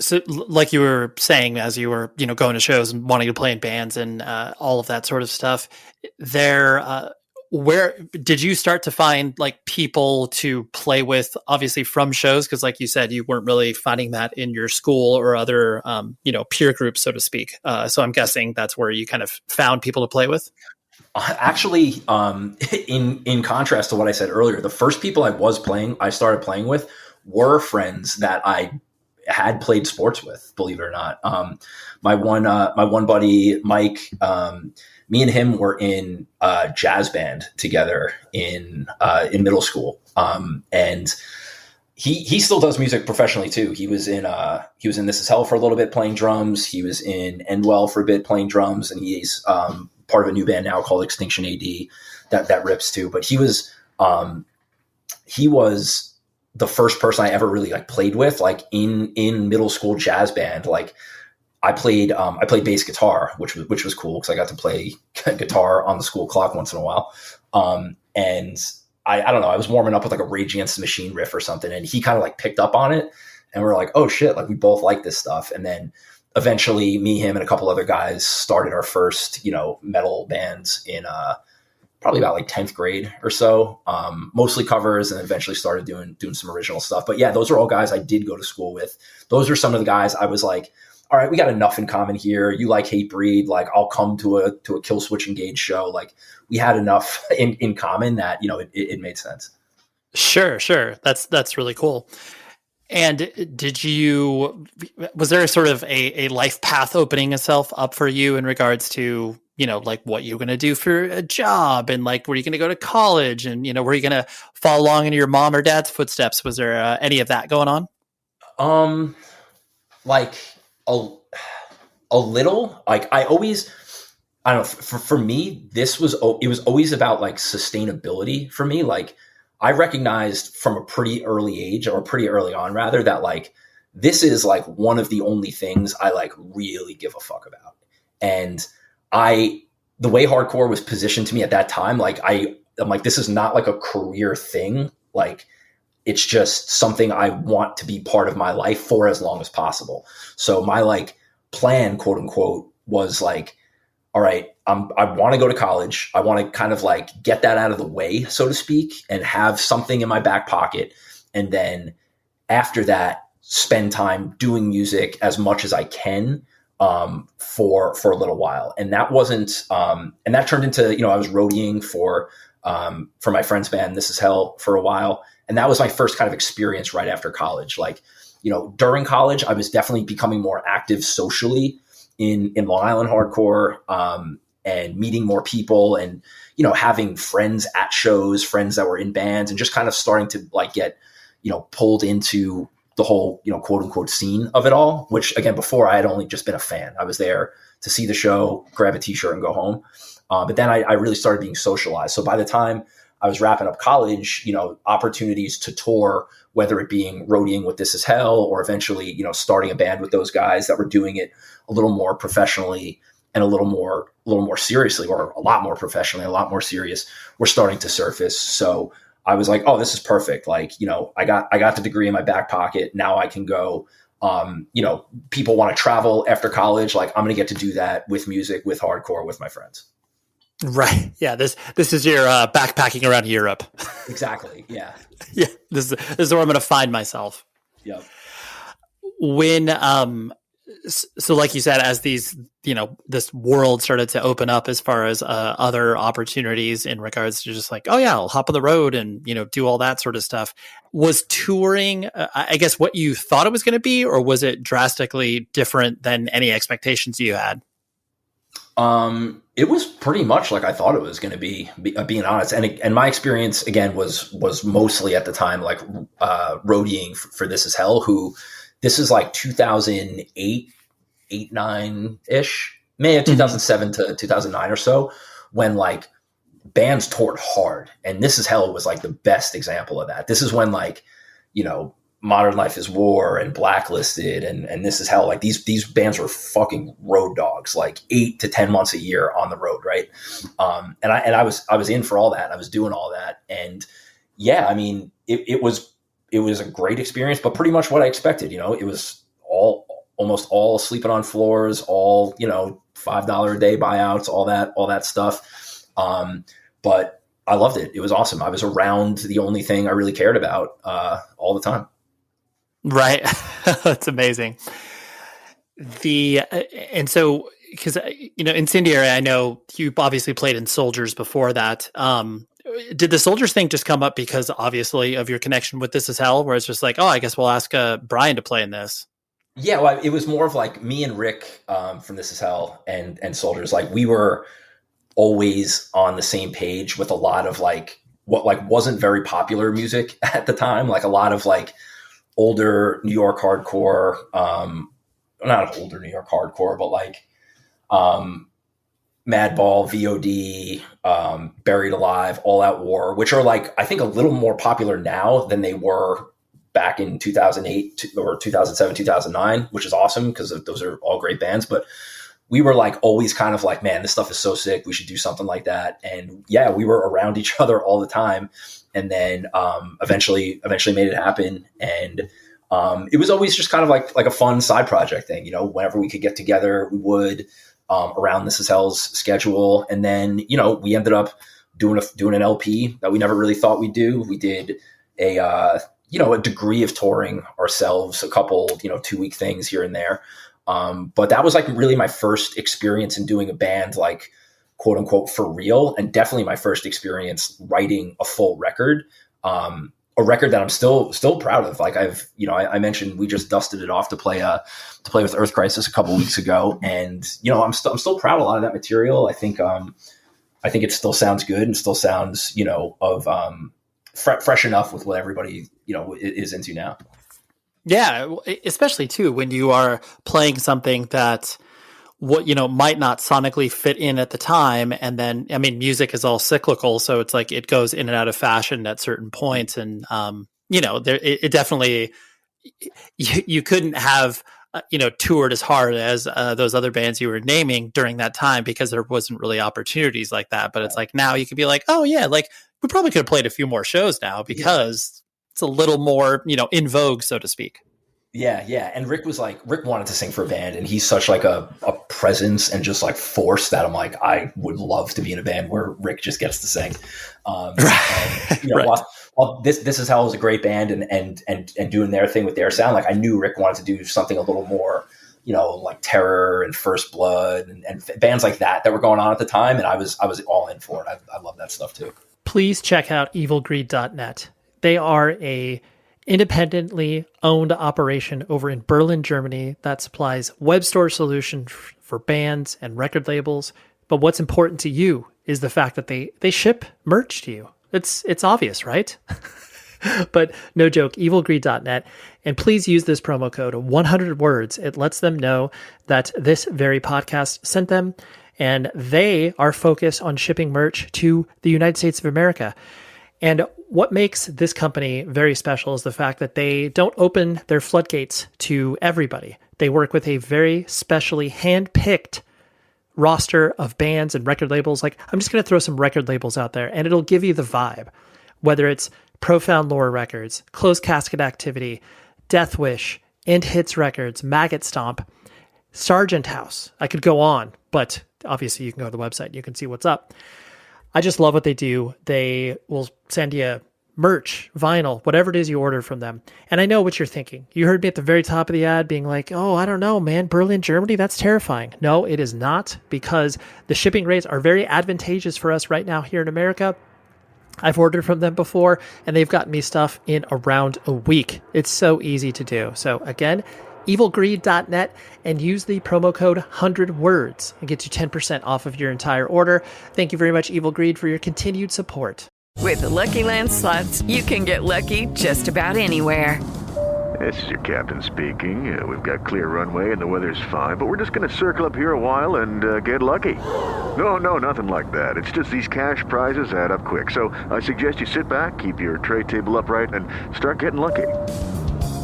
So like you were saying, as you were, going to shows and wanting to play in bands and all of that sort of stuff there, where did you start to find like people to play with, obviously from shows? Cause like you said, you weren't really finding that in your school or other, peer groups, so to speak. So I'm guessing that's where you kind of found people to play with. Actually, in contrast to what I said earlier, the first people I started playing with were friends that I had played sports with, believe it or not. My one buddy, Mike, me and him were in a jazz band together in middle school. And he still does music professionally too. He was in This Is Hell for a little bit playing drums. He was in Endwell for a bit playing drums, and he's part of a new band now called Extinction AD that rips too. But he was the first person I ever really like played with, like in middle school jazz band. Like I played bass guitar, which was cool because I got to play guitar on the school clock once in a while. And I don't know, I was warming up with like a Rage Against the Machine riff or something, and he kind of like picked up on it, and we're like, oh shit, like we both like this stuff. And then eventually me, him, and a couple other guys started our first, metal bands in probably about like 10th grade or so, mostly covers, and eventually started doing some original stuff. But yeah, those are all guys I did go to school with. Those are some of the guys I was like, all right, we got enough in common here. You like Hatebreed, like I'll come to a Killswitch Engage show. Like we had enough in common that, it made sense. Sure. That's really cool. And was there sort of a life path opening itself up for you in regards to, like what you're going to do for a job, and like, were you going to go to college, and, were you going to follow along in your mom or dad's footsteps? Was there any of that going on? Like a little, like I don't know, for me, it was always about like sustainability for me. Like I recognized from a pretty early age, or pretty early on rather, that like, this is like one of the only things I like really give a fuck about. And the way hardcore was positioned to me at that time, like I'm like, this is not like a career thing. Like it's just something I want to be part of my life for as long as possible. So my like plan, quote unquote, was like, all right, I want to go to college. I want to kind of like get that out of the way, so to speak, and have something in my back pocket. And then after that, spend time doing music as much as I can for a little while. And that wasn't, and that turned into, I was roadieing for my friend's band, This Is Hell, for a while. And that was my first kind of experience right after college. Like, during college, I was definitely becoming more active socially in Long Island hardcore, and meeting more people, and, having friends at shows, friends that were in bands, and just kind of starting to like get, pulled into the whole, quote unquote scene of it all, which again, before I had only just been a fan. I was there to see the show, grab a t-shirt and go home. But then I really started being socialized. So by the time I was wrapping up college, opportunities to tour, whether it being roadieing with This Is Hell, or eventually, starting a band with those guys that were doing it a little more professionally and a little more seriously, or a lot more professionally, a lot more serious, were starting to surface. So I was like, oh, this is perfect. Like, you know, I got the degree in my back pocket. Now I can go, you know, people want to travel after college. Like, I'm going to get to do that with music, with hardcore, with my friends. Right. Yeah. This is your backpacking around Europe. Exactly. Yeah. Yeah. This is where I'm going to find myself. Yep. When, so like you said, as these, you know, this world started to open up as far as other opportunities in regards to just like, oh yeah, I'll hop on the road and, you know, do all that sort of stuff. Was touring, I guess, what you thought it was going to be, or was it drastically different than any expectations you had? It was pretty much like I thought it was going to be, being honest. And my experience again was mostly at the time, like, roadieing for This Is Hell, this is like 2008, 9 ish, May of 2007 to 2009 or so, when like bands toured hard. And This Is Hell was like the best example of that. This is when, like, you know, Modern Life is War and Blacklisted and This Is Hell, like these bands were fucking road dogs, like 8 to 10 months a year on the road. Right. And I was in for all that. I was doing all that. And yeah, I mean, it was a great experience, but pretty much what I expected. You know, it was almost all sleeping on floors, all, you know, $5 a day buyouts, all that stuff. But I loved it. It was awesome. I was around the only thing I really cared about all the time. Right. That's amazing. And so, because, you know, Incendiary, I know you obviously played in Soldiers before that. Did the Soldiers thing just come up because obviously of your connection with This Is Hell, where it's just like, oh, I guess we'll ask Brian to play in this? Yeah, well, it was more of like me and Rick from This Is Hell and Soldiers. Like, we were always on the same page with a lot of like what like wasn't very popular music at the time, like a lot of like older New York hardcore, not older New York hardcore, but like Madball, VOD, Buried Alive, All Out War, which are like, I think a little more popular now than they were back in 2008 or 2007, 2009, which is awesome because those are all great bands. But we were like always kind of like, man, this stuff is so sick. We should do something like that. And yeah, we were around each other all the time. And then eventually made it happen. And it was always just kind of like a fun side project thing. You know, whenever we could get together, we would, around This Is Hell's schedule. And then, you know, we ended up doing an LP that we never really thought we'd do. We did a degree of touring ourselves, a couple, 2-week things here and there. But that was like really my first experience in doing a band, like quote unquote for real. And definitely my first experience writing a full record, a record that I'm still proud of. Like I mentioned, we just dusted it off to play with Earth Crisis a couple weeks ago. And, I'm still proud of a lot of that material. I think it still sounds good and still sounds, fresh enough with what everybody, is into now. Yeah, especially too when you are playing something that might not sonically fit in at the time, and then music is all cyclical, so it's like it goes in and out of fashion at certain points, and it definitely you couldn't have toured as hard as those other bands you were naming during that time because there wasn't really opportunities like that. But it's like now you could be like, oh yeah, like we probably could have played a few more shows now because it's a little more, in vogue, so to speak. Yeah. Yeah. And Rick wanted to sing for a band, and he's such like a presence and just like force that I'm like, I would love to be in a band where Rick just gets to sing. Right. While This Is Hell is a great band and doing their thing with their sound, like I knew Rick wanted to do something a little more, like Terror and First Blood and bands like that were going on at the time. And I was all in for it. I love that stuff too. Please check out evilgreed.net. They are a independently owned operation over in Berlin, Germany that supplies web store solutions for bands and record labels. But what's important to you is the fact that they ship merch to you. It's obvious, right? But no joke, evilgreed.net. And please use this promo code 100 words. It lets them know that this very podcast sent them, and they are focused on shipping merch to the United States of America. And what makes this company very special is the fact that they don't open their floodgates to everybody. They work with a very specially hand-picked roster of bands and record labels. Like, I'm just going to throw some record labels out there, and it'll give you the vibe. whether it's Profound Lore Records, Closed Casket Activity, Death Wish, End Hits Records, Maggot Stomp, Sargent House. I could go on, but obviously you can go to the website. You can see what's up. I just love what they do. They will send you merch, vinyl, whatever it is you order from them. And I know what you're thinking. You heard me at the very top of the ad being like, oh, I don't know, man, Berlin, Germany, that's terrifying. No, it is not, because the shipping rates are very advantageous for us right now here in America. I've ordered from them before, and they've gotten me stuff in around a week. It's so easy to do. So again, evilgreed.net, and use the promo code 100words and get you 10% off of your entire order. Thank you very much, Evil Greed, for your continued support. With the Lucky Land Slots, you can get lucky just about anywhere. This is your captain speaking. We've got clear runway and the weather's fine, but we're just going to circle up here a while and get lucky. No, nothing like that. It's just these cash prizes add up quick. So I suggest you sit back, keep your tray table upright, and start getting lucky.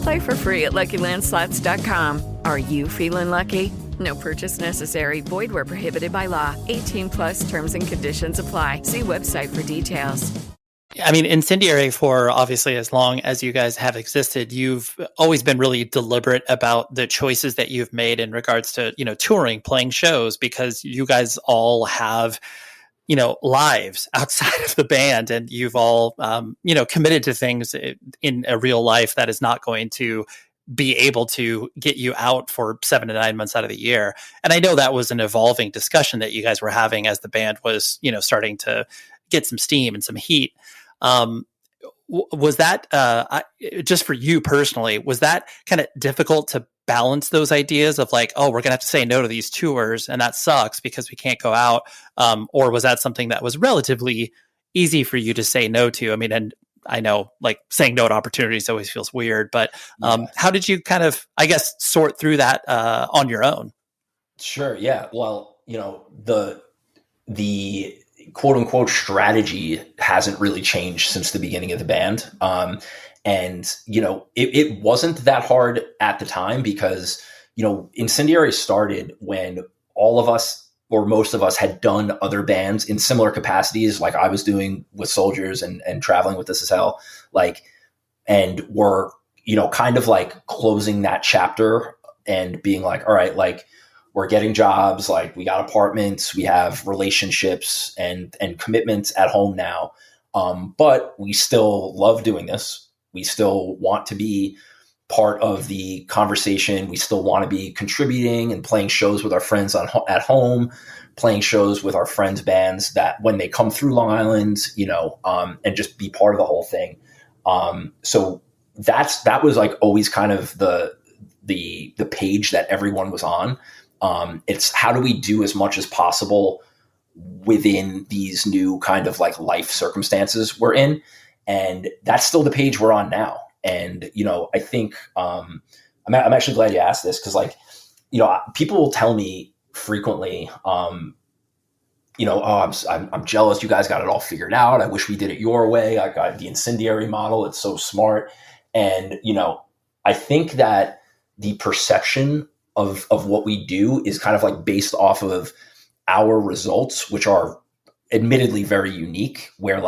Play for free at LuckyLandSlots.com. Are you feeling lucky? No purchase necessary. Void where prohibited by law. 18+ terms and conditions apply. See website for details. I mean, Incendiary, for obviously as long as you guys have existed, you've always been really deliberate about the choices that you've made in regards to, touring, playing shows, because you guys all have, lives outside of the band, and you've all, committed to things in a real life that is not going to be able to get you out for 7 to 9 months out of the year. And I know that was an evolving discussion that you guys were having as the band was, starting to get some steam and some heat. Was that, just for you personally, was that kind of difficult to balance those ideas of like, oh, we're going to have to say no to these tours and that sucks because we can't go out? Or was that something that was relatively easy for you to say no to? I mean, and I know like saying no to opportunities always feels weird, but how did you kind of, I guess, sort through that on your own? Sure. Yeah. Well, the quote unquote strategy hasn't really changed since the beginning of the band. And it wasn't that hard at the time because, Incendiary started when all of us, or most of us, had done other bands in similar capacities, like I was doing with Soldiers and traveling with This Is Hell, and were, kind of like closing that chapter and being like, all right, like we're getting jobs, like we got apartments, we have relationships and commitments at home now. But we still love doing this. We still want to be part of the conversation. We still want to be contributing and playing shows with our friends at home, playing shows with our friends' bands that when they come through Long Island, and just be part of the whole thing. So that was like always kind of the page that everyone was on. It's how do we do as much as possible within these new kind of like life circumstances we're in. And that's still the page we're on now. And, I think, I'm actually glad you asked this because people will tell me frequently, I'm jealous. You guys got it all figured out. I wish we did it your way. I got the Incendiary model. It's so smart. And, I think that the perception of what we do is kind of like based off of our results, which are admittedly very unique, where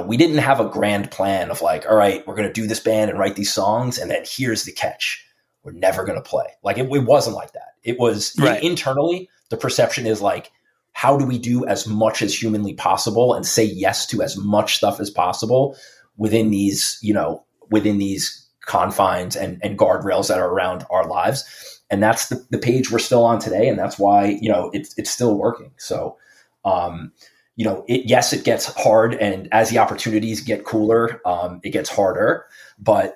we didn't have a grand plan of like, all right, we're going to do this band and write these songs. And then here's the catch. We're never going to play. It wasn't like that. It was right. Internally, the perception is like, how do we do as much as humanly possible and say yes to as much stuff as possible within these confines and guardrails that are around our lives. And that's the page we're still on today. And that's why, it's still working. So, yes, it gets hard. And as the opportunities get cooler, it gets harder, but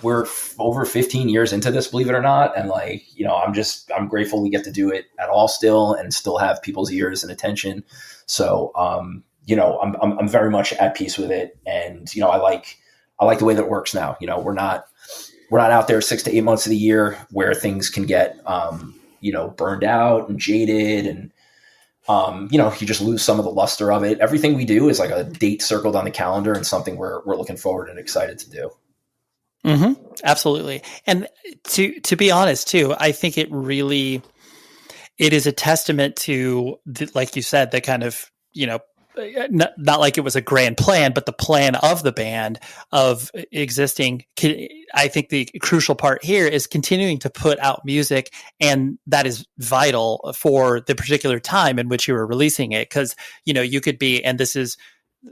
we're over 15 years into this, believe it or not. And I'm grateful we get to do it at all still and still have people's ears and attention. So, I'm very much at peace with it. And, I like the way that it works now. We're not out there 6 to 8 months of the year where things can get, burned out and jaded and, you just lose some of the luster of it. Everything we do is like a date circled on the calendar and something we're looking forward and excited to do. Mm-hmm. Absolutely. And to be honest too, I think it is a testament to like you said, the kind of, not like it was a grand plan, but the plan of the band of existing. I think the crucial part here is continuing to put out music, and that is vital for the particular time in which you were releasing it. Because, you know, you could be, and this is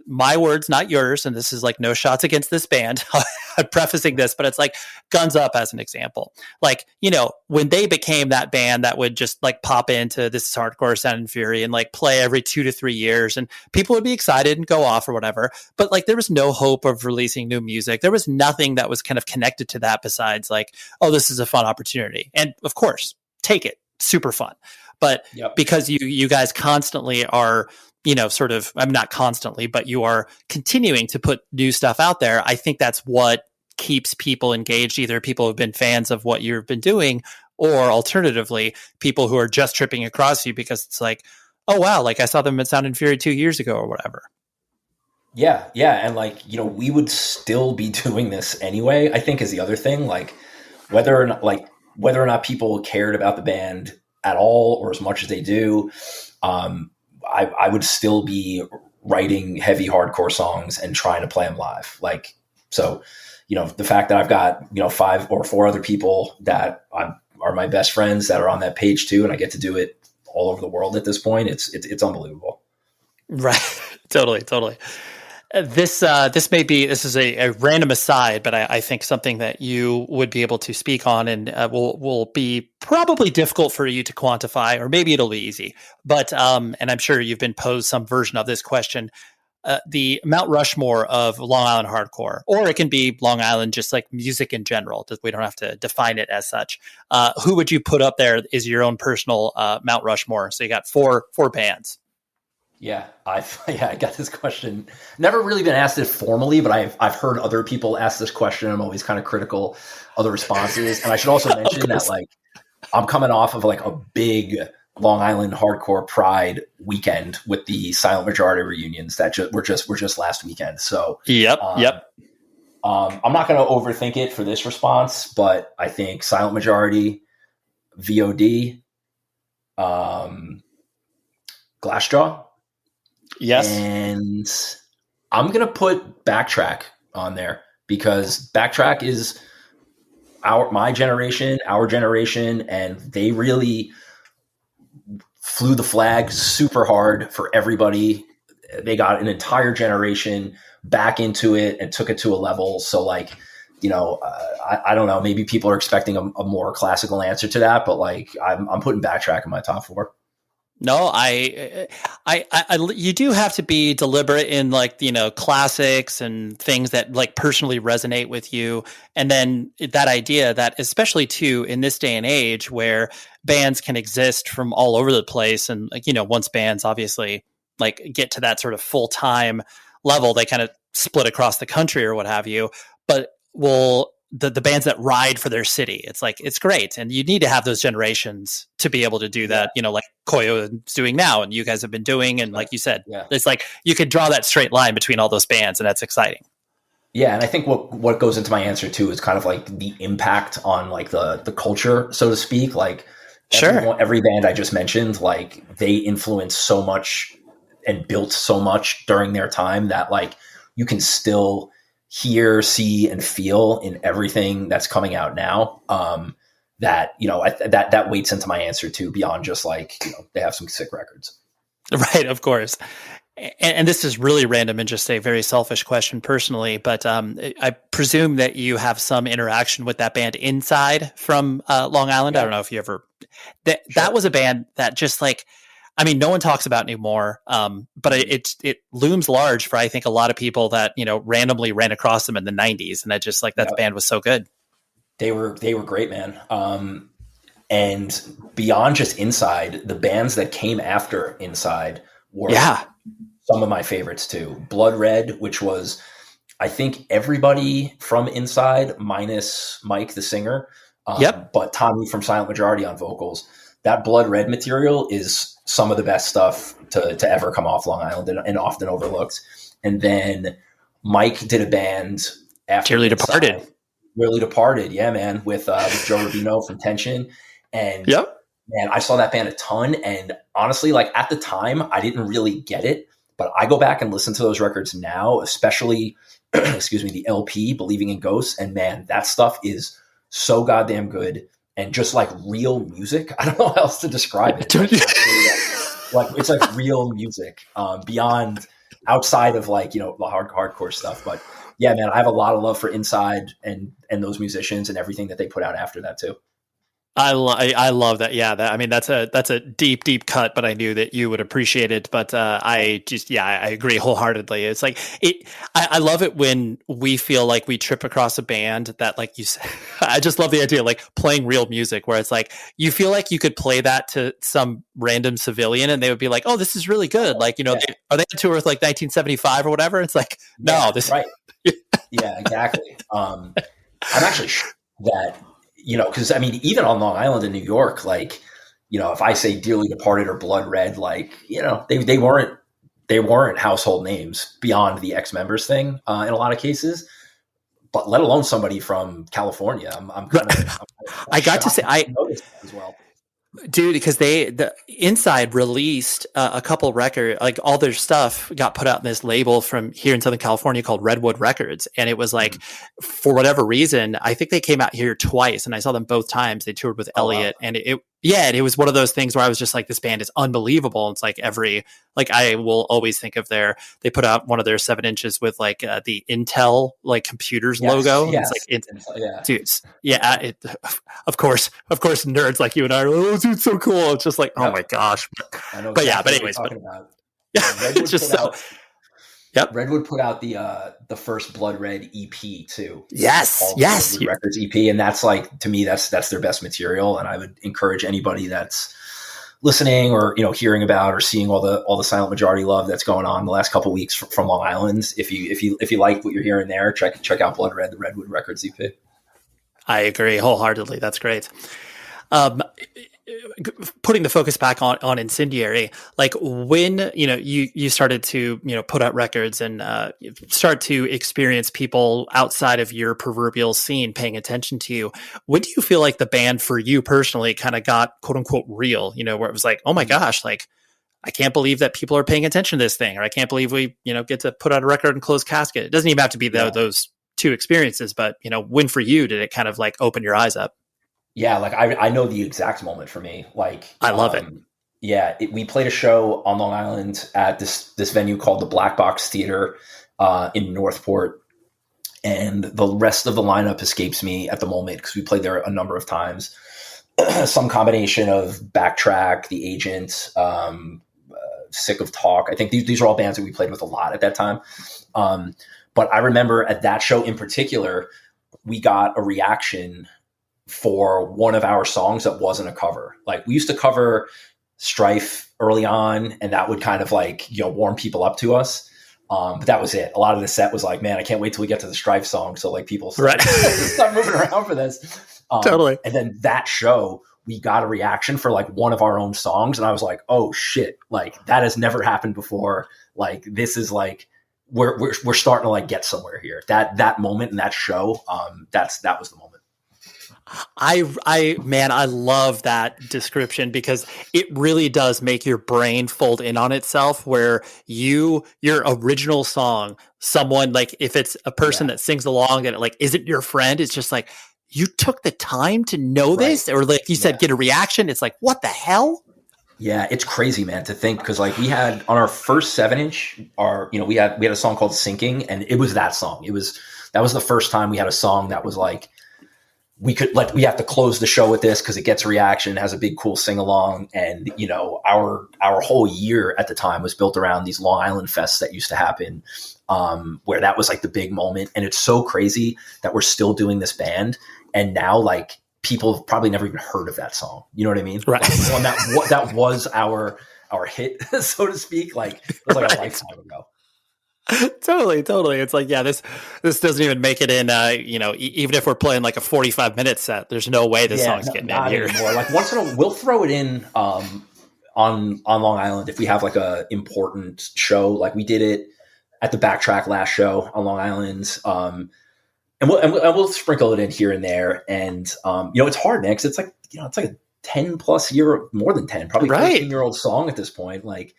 my words, not yours, and this is like no shots against this band. I'm prefacing this, but it's like Guns Up as an example. Like, you know, when they became that band that would just like pop into This Is Hardcore, Sound and Fury, and like play every 2 to 3 years, and people would be excited and go off or whatever. But like, there was no hope of releasing new music. There was nothing that was kind of connected to that besides like, oh, this is a fun opportunity. And of course, take it, super fun. But because you guys constantly are, you know, sort of, I'm not constantly, but you are continuing to put new stuff out there. I think that's what keeps people engaged. Either people who have been fans of what you've been doing, or alternatively, people who are just tripping across you because it's like, oh, wow, like I saw them at Sound and Fury 2 years ago or whatever. Yeah. And like, you know, we would still be doing this anyway, I think is the other thing. Like whether or not people cared about the band at all, or as much as they do, I would still be writing heavy hardcore songs and trying to play them live. Like, so, you know, the fact that I've got, you know, 5 or 4 other people that are my best friends that are on that page too, and I get to do it all over the world at this point. It's unbelievable. Right. Totally. This is a random aside, but I think something that you would be able to speak on and will be probably difficult for you to quantify, or maybe it'll be easy. But and I'm sure you've been posed some version of this question: the Mount Rushmore of Long Island hardcore, or it can be Long Island, just like music in general. We don't have to define it as such. Who would you put up there is your own personal Mount Rushmore? So you got four bands. Yeah, I got this question. Never really been asked it formally, but I've heard other people ask this question. I'm always kind of critical of the responses. And I should also mention that like I'm coming off of like a big Long Island hardcore pride weekend with the Silent Majority reunions that were just last weekend. So yep. I'm not going to overthink it for this response, but I think Silent Majority, VOD, Glassjaw. Yes. And I'm going to put Backtrack on there because Backtrack is my generation, our generation, and they really flew the flag super hard for everybody. They got an entire generation back into it and took it to a level. So like, you know, I don't know, maybe people are expecting a more classical answer to that, but like I'm putting Backtrack in my top 4. No, you do have to be deliberate in like, you know, classics and things that like personally resonate with you. And then that idea that, especially too, in this day and age where bands can exist from all over the place. And like, you know, once bands obviously like get to that sort of full-time level, they kind of split across the country or what have you, but the bands that ride for their city, it's like, it's great. And you need to have those generations to be able to do that, you know, like Koyo is doing now and you guys have been doing. And like you said, it's like, you could draw that straight line between all those bands, and that's exciting. Yeah. And I think what goes into my answer too is kind of like the impact on like the culture, so to speak. Like every band I just mentioned, like they influenced so much and built so much during their time that like you can still hear, see, and feel in everything that's coming out now. That, you know, that weights into my answer too, beyond just like, you know, they have some sick records. Right. Of course. And this is really random and just a very selfish question personally, but I presume that you have some interaction with that band Inside from Long Island. Yeah. I don't know if you ever, that was a band that just like, I mean, no one talks about anymore, but it looms large for, I think, a lot of people that, you know, randomly ran across them in the 90s. And I just like that band was so good. They were great, man. And beyond just Inside, the bands that came after Inside were some of my favorites too. Blood Red, which was, I think, everybody from Inside minus Mike, the singer, but Tommy from Silent Majority on vocals. That Blood Red material is some of the best stuff to ever come off Long Island and often overlooked. And then Mike did a band after Dearly Departed. Dearly Departed, yeah, man, with Joe Rubino from Tension. And man, I saw that band a ton. And honestly, like at the time, I didn't really get it. But I go back and listen to those records now, especially, excuse me, the LP, Believing in Ghosts. And man, that stuff is so goddamn good. And just like real music. I don't know how else to describe it. It's like real music beyond outside of like, the hardcore stuff. But yeah, man, I have a lot of love for Inside and those musicians and everything that they put out after that too. I love that. Yeah, that's a deep cut, but I knew that you would appreciate it. But I agree wholeheartedly. It's like I love it when we feel like we trip across a band that, like you said, I just love the idea, like playing real music, where it's like you feel like you could play that to some random civilian and they would be like, "Oh, this is really good." Like, are they on tour with like 1975 or whatever? It's like, no, this right. Yeah, exactly. I'm actually sure that. Because I mean, even on Long Island in New York, like, if I say Dearly Departed or Blood Red, like, they weren't household names beyond the ex-members thing in a lot of cases, but let alone somebody from California. I got to say, I noticed that as well. Dude, because the Inside released a couple records, like all their stuff got put out in this label from here in Southern California called Redwood Records. And it was like, for whatever reason, I think they came out here twice and I saw them both times. They toured with Elliot. Wow. And it was one of those things where I was just like, this band is unbelievable. It's like I will always think of they put out one of their 7 inches with like the Intel like computers logo. Yes. It's like, dudes. Yeah. Of course, nerds like you and I are, oh, dude, so cool. It's just like, oh my gosh. But anyways, it's just so. Yep. Redwood put out the first Blood Red EP too. Yes. Redwood Records EP, and that's like, to me, that's their best material. And I would encourage anybody that's listening or hearing about or seeing all the Silent Majority love that's going on the last couple of weeks from Long Island. If you like what you're hearing there, check out Blood Red, the Redwood Records EP. I agree wholeheartedly. That's great. Putting the focus back on Incendiary, like when you started to put out records and start to experience people outside of your proverbial scene paying attention to you, when do you feel like the band for you personally kind of got quote unquote real, where it was like, oh my gosh, like I can't believe that people are paying attention to this thing, or I can't believe we get to put out a record and close casket. It doesn't even have to be those two experiences, but when for you did it kind of like open your eyes up? Yeah, like I know the exact moment for me. Like I love it. Yeah, we played a show on Long Island at this venue called the Black Box Theater in Northport, and the rest of the lineup escapes me at the moment because we played there a number of times. Some combination of Backtrack, The Agent, Sick of Talk. I think these are all bands that we played with a lot at that time. But I remember at that show in particular, we got a reaction for one of our songs that wasn't a cover. Like we used to cover Strife early on, and that would kind of like, warm people up to us. But that was it. A lot of the set was like, man, I can't wait till we get to the Strife song. So like people start moving around for this. Totally. And then that show, we got a reaction for like one of our own songs. And I was like, oh shit, like that has never happened before. Like, this is like, we're starting to like get somewhere here. That moment in that show, that was the moment. I love that description because it really does make your brain fold in on itself, where your original song, someone like, if it's a person that sings along and it like isn't your friend, it's just like, you took the time to know this, or like you said, get a reaction. It's like, what the hell? Yeah, it's crazy, man, to think, because like we had on our first 7-inch, we had a song called Sinking, and it was that song. That was the first time we had a song that was like, we have to close the show with this because it gets a reaction, has a big cool sing along. And, our whole year at the time was built around these Long Island fests that used to happen, where that was like the big moment. And it's so crazy that we're still doing this band. And now like people have probably never even heard of that song. You know what I mean? Right. Like, that was our hit, so to speak. Like it was like a lifetime ago. Totally. It's like, yeah, this doesn't even make it in, even if we're playing like a 45-minute set, there's no way this song's getting in here. Anymore. Like once in a while, we'll throw it in on Long Island if we have like a important show. Like we did it at the Backtrack last show on Long Island. And we'll sprinkle it in here and there. And, it's hard, man, 'cause it's like, it's like a 10 plus year, more than 10, probably 15-year-old song at this point. Like,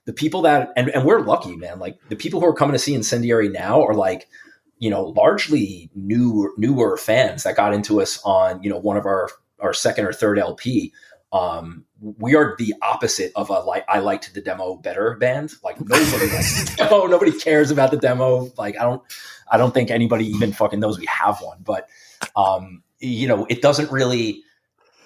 the people that, and we're lucky, man, like the people who are coming to see Incendiary now are like, largely newer fans that got into us on, one of our second or third LP. We are the opposite of I liked the demo better band. Like nobody likes the demo. Nobody cares about the demo. Like I don't think anybody even fucking knows we have one, but it doesn't really,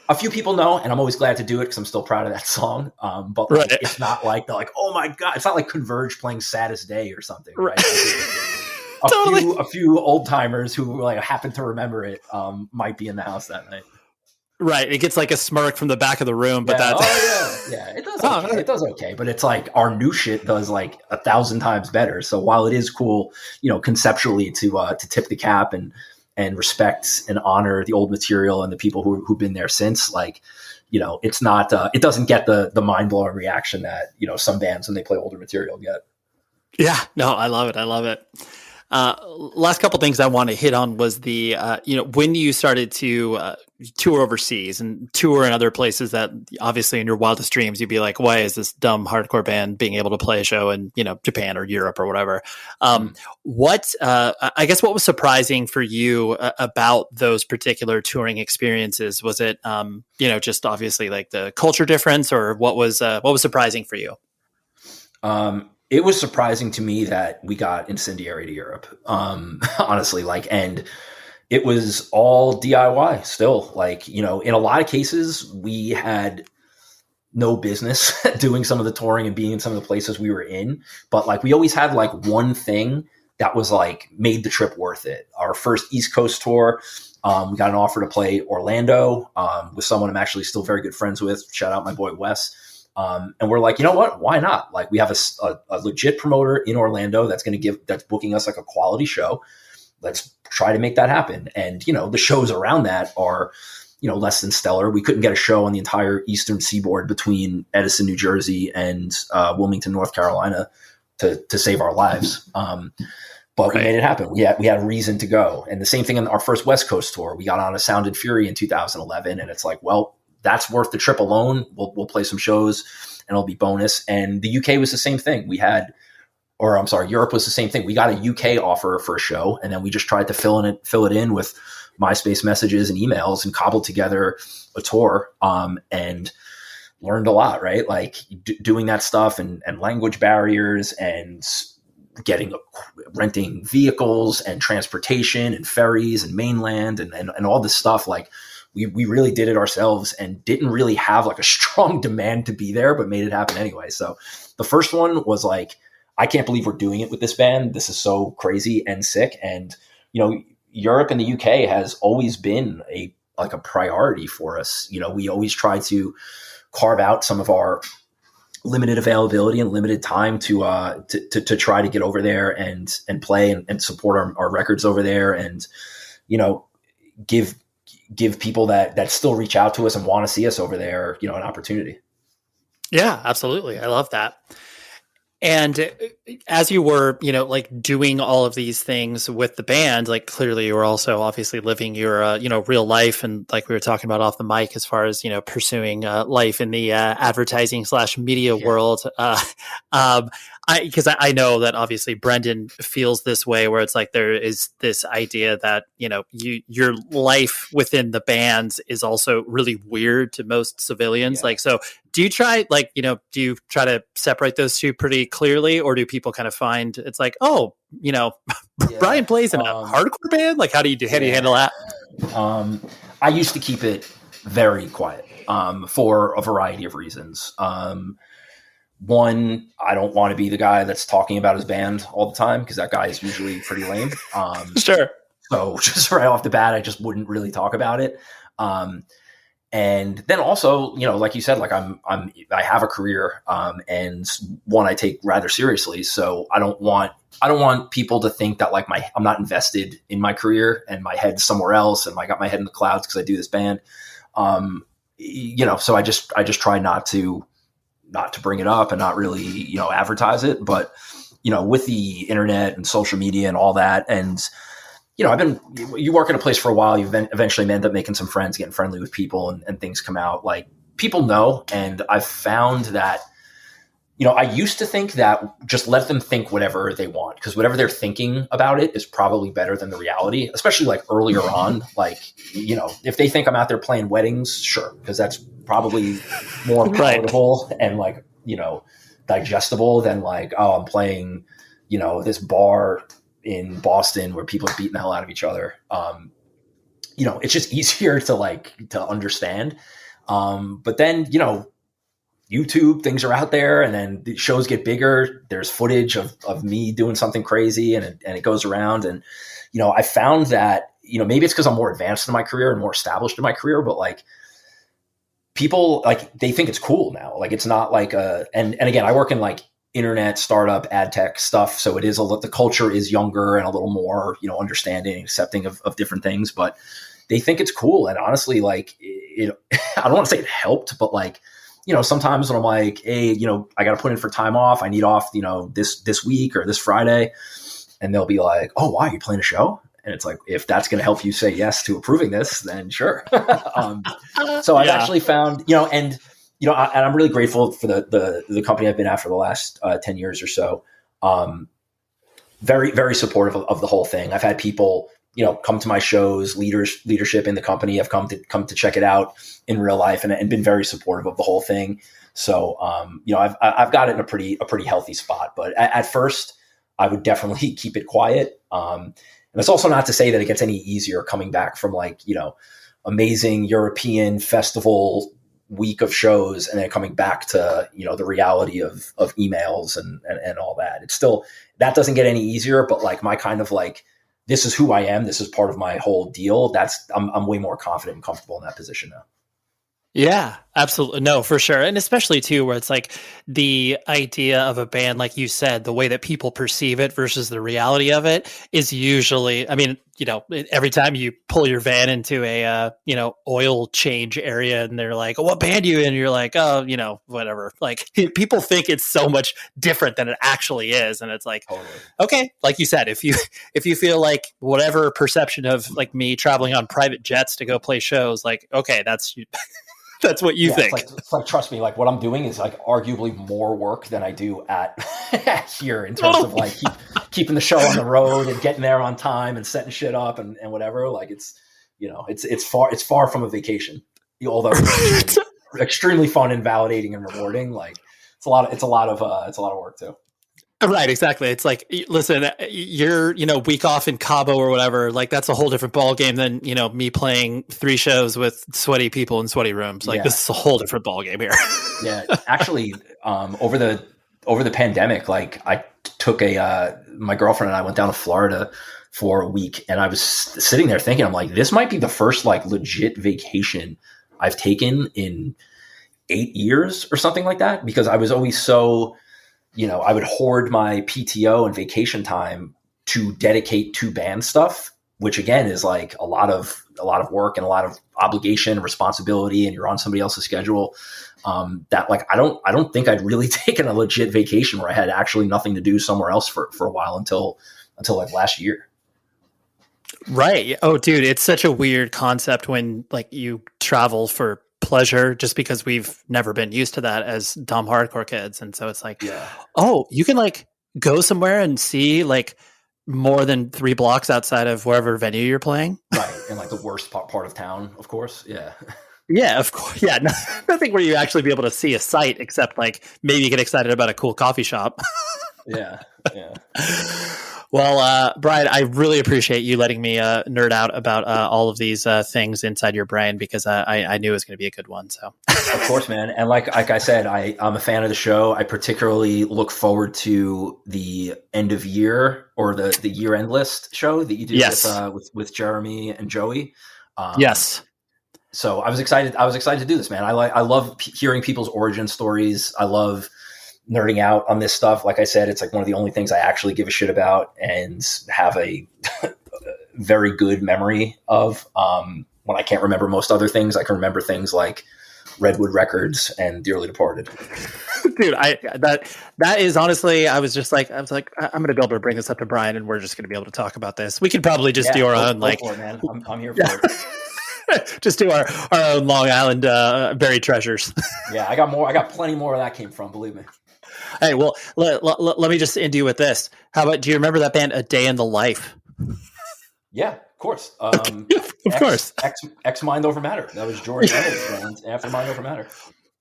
a few people know, and I'm always glad to do it because I'm still proud of that song. But like, it's not like they're like, oh my God, it's not like Converge playing Saddest Day or something. Right. A few old timers who like happen to remember it might be in the house that night. Right. It gets like a smirk from the back of the room, but that's it does okay. It does okay, but it's like our new shit does like 1,000 times better. So while it is cool, conceptually to tip the cap and respect and honor the old material and the people who've been there since, like, it's not it doesn't get the mind-blowing reaction that some bands when they play older material get. Yeah, no, I love it. Last couple things I want to hit on was the, when you started to tour overseas and tour in other places that obviously in your wildest dreams, you'd be like, why is this dumb hardcore band being able to play a show in, Japan or Europe or whatever? What was surprising for you about those particular touring experiences? Was it, just obviously like the culture difference, or what was surprising for you? It was surprising to me that we got Incendiary to Europe, honestly, and it was all DIY still. In a lot of cases, we had no business doing some of the touring and being in some of the places we were in. But we always had one thing that was made the trip worth it. Our first East Coast tour, we got an offer to play Orlando with someone I'm actually still very good friends with. Shout out my boy Wes. And we're like, you know what? Why not? We have a legit promoter in Orlando that's booking us a quality show. Let's try to make that happen. And, the shows around that are, less than stellar. We couldn't get a show on the entire Eastern Seaboard between Edison, New Jersey and Wilmington, North Carolina to save our lives. But we made it happen. We had reason to go. And the same thing on our first West Coast tour. We got on a Sound and Fury in 2011, and it's like, well, that's worth the trip alone. We'll play some shows and it'll be bonus. And the UK was the same thing. Europe was the same thing. We got a UK offer for a show, and then we just tried to fill it in with MySpace messages and emails and cobbled together a tour, and learned a lot, right? Doing that stuff and language barriers and renting vehicles and transportation and ferries and mainland and all this stuff. We really did it ourselves and didn't really have a strong demand to be there, but made it happen anyway. So the first one was I can't believe we're doing it with this band. This is so crazy and sick. And, Europe and the UK has always been a priority for us. We always try to carve out some of our limited availability and limited time to try to get over there and play and support our records over there. And, give people that still reach out to us and want to see us over there, an opportunity. Yeah, absolutely. I love that. And as you were, doing all of these things with the band, clearly you were also obviously living your, real life. And we were talking about off the mic, as far as, pursuing life in the advertising/media world. Because I know that obviously Brendan feels this way, where it's there is this idea that, your life within the bands is also really weird to most civilians. Yeah. So do you try, do you try to separate those two pretty clearly, or do people kind of find it's Brian plays in a hardcore band? How do you handle that? I used to keep it very quiet for a variety of reasons. One, I don't want to be the guy that's talking about his band all the time, because that guy is usually pretty lame. Sure. So just right off the bat, I just wouldn't really talk about it. And then also, like you said, I have a career, and one I take rather seriously. So I don't want people to think that I'm not invested in my career and my head's somewhere else and I got my head in the clouds because I do this band. So I just try not to bring it up and not really, advertise it. But, with the internet and social media and all that, and, you work in a place for a while, you eventually end up making some friends, getting friendly with people, and things come out. People know. And I've found that, I used to think that just let them think whatever they want, because whatever they're thinking about it is probably better than the reality, especially like earlier on. Like, if they think I'm out there playing weddings, sure, because that's probably more palatable and like, digestible than like, oh, I'm playing, this bar in Boston where people are beating the hell out of each other. It's just easier to understand. But then, YouTube, things are out there, and then the shows get bigger. There's footage of me doing something crazy, and it goes around. And, I found that, maybe it's because I'm more advanced in my career and more established in my career, but like people, like, they think it's cool now. Like, it's not like and again, I work in like internet startup ad tech stuff. So it is the culture is younger and a little more, understanding and accepting of different things, but they think it's cool. And honestly, like I don't want to say it helped, but like, sometimes when I'm like, hey, I got to put in for time off. I need off, this week or this Friday. And they'll be like, oh, why? Are you playing a show? And it's like, if that's going to help you say yes to approving this, then sure. So I've actually found, and I'm really grateful for the company I've been at for the last 10 years or so. Very, very supportive of the whole thing. I've had people, come to my shows, leadership in the company have come to check it out in real life and been very supportive of the whole thing. So, I've got it in a pretty healthy spot, but at first I would definitely keep it quiet. And it's also not to say that it gets any easier coming back from like, amazing European festival week of shows and then coming back to, the reality of emails and all that. It's still, that doesn't get any easier, but like my kind of like, this is who I am. This is part of my whole deal. I'm way more confident and comfortable in that position now. Yeah, absolutely. No, for sure. And especially too, where it's like the idea of a band, like you said, the way that people perceive it versus the reality of it is usually, I mean, every time you pull your van into a, oil change area and they're like, oh, what band are you in? And you're like, oh, whatever. Like people think it's so much different than it actually is. And it's like, totally. Okay. Like you said, if you feel like whatever perception of like me traveling on private jets to go play shows, like, okay, that's what you think. It's like, trust me, like what I'm doing is like arguably more work than I do at here in terms of like keeping the show on the road and getting there on time and setting shit up and whatever. Like it's far from a vacation, although it's extremely fun and validating and rewarding. Like it's a lot of work too. Right, exactly. It's like, listen, you're, week off in Cabo or whatever, like that's a whole different ball game than, me playing 3 shows with sweaty people in sweaty rooms. Like this is a whole different ball game here. Yeah. Actually, over the pandemic, like I took my girlfriend and I went down to Florida for a week, and I was sitting there thinking, I'm like, this might be the first like legit vacation I've taken in 8 years or something like that, because I was always so, I would hoard my PTO and vacation time to dedicate to band stuff, which again is like a lot of work and a lot of obligation and responsibility, and you're on somebody else's schedule. That like, I don't think I'd really taken a legit vacation where I had actually nothing to do somewhere else for a while until like last year. Right. Oh, dude, it's such a weird concept when like you travel for pleasure, just because we've never been used to that as dumb hardcore kids. And so it's like, oh, you can like go somewhere and see like more than 3 blocks outside of wherever venue you're playing. Right. And like the worst part of town, of course. Yeah. Yeah, of course. Yeah. Nothing where you actually be able to see a site except like maybe you get excited about a cool coffee shop. Yeah. Well, Brian, I really appreciate you letting me nerd out about all of these things inside your brain, because I knew it was going to be a good one. So, of course, man. And like I said, I'm a fan of the show. I particularly look forward to the end of year or the year end list show that you do with Jeremy and Joey. Yes. So I was excited to do this, man. I love hearing people's origin stories. I love nerding out on this stuff. Like I said, it's like one of the only things I actually give a shit about and have a very good memory of. When I can't remember most other things, I can remember things like Redwood Records and Dearly Departed. Dude, that is honestly, I was like, I'm going to be able to bring this up to Brian, and we're just going to be able to talk about this. We could probably just do our own, like, for it, man. I'm here for it. Just do our own Long Island buried treasures. Yeah, I got plenty more where that came from, believe me. Hey, well, let me just end you with this. How about, do you remember that band A Day in the Life? Yeah, of course. Of course. X Mind Over Matter. That was George Reynolds' band after Mind Over Matter.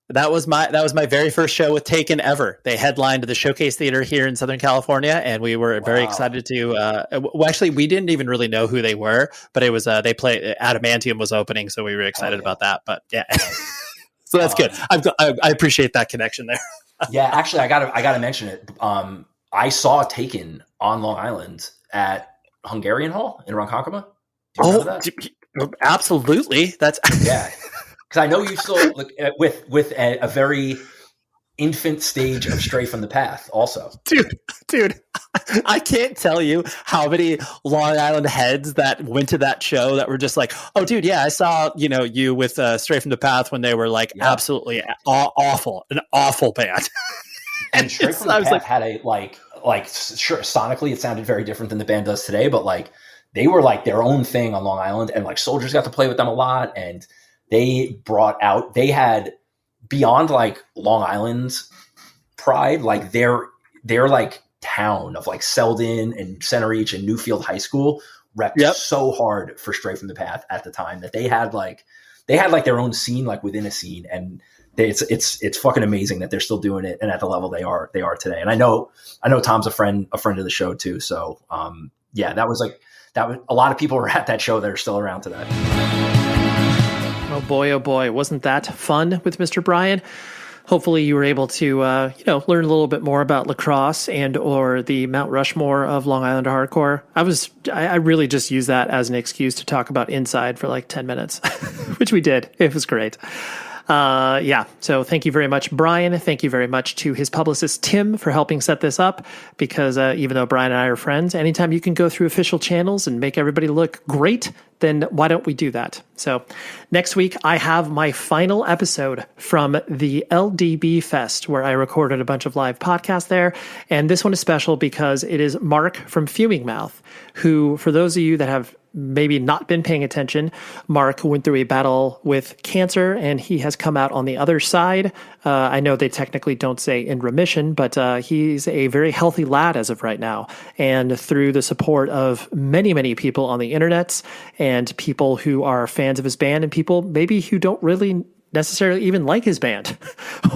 That was my very first show with Taken ever. They headlined the Showcase Theater here in Southern California, and we were very excited to. Well, actually, we didn't even really know who they were, but it was they played. Adamantium was opening, so we were excited about that. But yeah, so that's good. I appreciate that connection there. Yeah, actually, I gotta mention it. I saw Taken on Long Island at Hungarian Hall in Ronkonkoma. Do you remember that? Absolutely. That's yeah. Because I know you still with a very infant stage of Stray from the Path also. Dude, I can't tell you how many Long Island heads that went to that show that were just like, oh, dude, yeah, I saw, you with Stray from the Path when they were like absolutely awful, an awful band. And Stray from the Path had a sure, sonically it sounded very different than the band does today, but like they were like their own thing on Long Island, and like Soldiers got to play with them a lot, and they had beyond like Long Island's pride, like their like town of like Selden and Center Reach and Newfield High School repped so hard for Stray from the Path at the time that they had like their own scene, like within a scene. And it's fucking amazing that they're still doing it and at the level they are today. And I know Tom's a friend of the show too. So that was a lot of people were at that show that are still around today. Oh boy, wasn't that fun with Mr. Brian? Hopefully you were able to, learn a little bit more about Lacrosse and or the Mount Rushmore of Long Island hardcore. I really just used that as an excuse to talk about Inside for like 10 minutes, which we did. It was great. So thank you very much, Brian. Thank you very much to his publicist, Tim, for helping set this up, because even though Brian and I are friends, anytime you can go through official channels and make everybody look great, then why don't we do that? So next week, I have my final episode from the LDB Fest, where I recorded a bunch of live podcasts there. And this one is special because it is Mark from Fuming Mouth, who, for those of you that have maybe not been paying attention, Mark went through a battle with cancer and he has come out on the other side. I know they technically don't say in remission, but he's a very healthy lad as of right now. And through the support of many, many people on the internet and people who are fans of his band and people maybe who don't really necessarily even like his band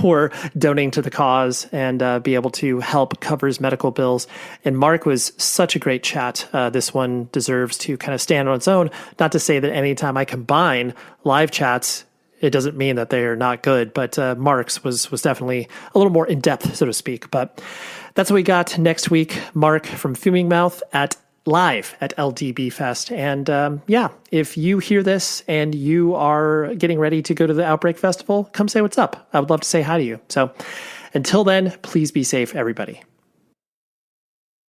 or donating to the cause and be able to help cover his medical bills. And Mark was such a great chat. This one deserves to kind of stand on its own. Not to say that anytime I combine live chats, it doesn't mean that they are not good, but Mark's was definitely a little more in-depth, so to speak. But that's what we got next week. Mark from Fuming Mouth live at LDB Fest. And if you hear this and you are getting ready to go to the Outbreak Festival, come say what's up. I would love to say hi to you. So until then, please be safe, everybody.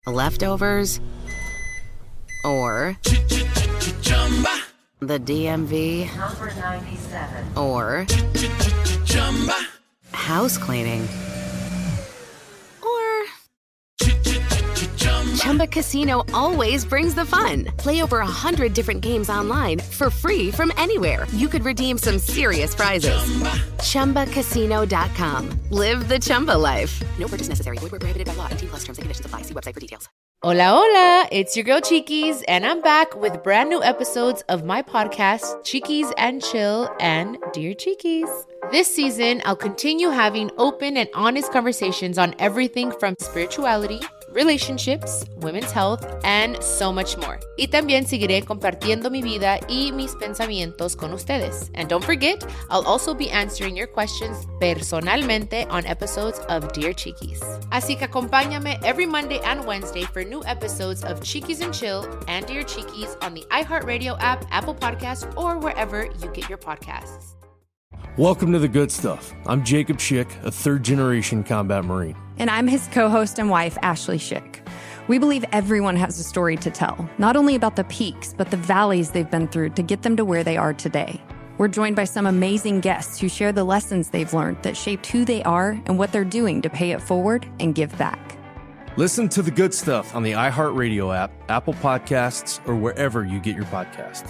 Leftovers or the DMV Number 97 or house cleaning. Chumba Casino always brings the fun. Play over 100 different games online for free from anywhere. You could redeem some serious prizes. ChumbaCasino.com. Live the Chumba life. No purchase necessary. Void where prohibited by law. 18+ terms and conditions apply. See website for details. Hola, hola. It's your girl Chiquis, and I'm back with brand new episodes of my podcast, Chiquis and Chill and Dear Chiquis. This season, I'll continue having open and honest conversations on everything from spirituality, relationships, women's health, and so much more. Y también seguiré compartiendo mi vida y mis pensamientos con ustedes. And don't forget, I'll also be answering your questions personalmente on episodes of Dear Chiquis. Así que acompáñame every Monday and Wednesday for new episodes of Chiquis and Chill and Dear Chiquis on the iHeartRadio app, Apple Podcasts, or wherever you get your podcasts. Welcome to The Good Stuff. I'm Jacob Schick, a third-generation combat Marine. And I'm his co-host and wife, Ashley Schick. We believe everyone has a story to tell, not only about the peaks, but the valleys they've been through to get them to where they are today. We're joined by some amazing guests who share the lessons they've learned that shaped who they are and what they're doing to pay it forward and give back. Listen to The Good Stuff on the iHeartRadio app, Apple Podcasts, or wherever you get your podcasts.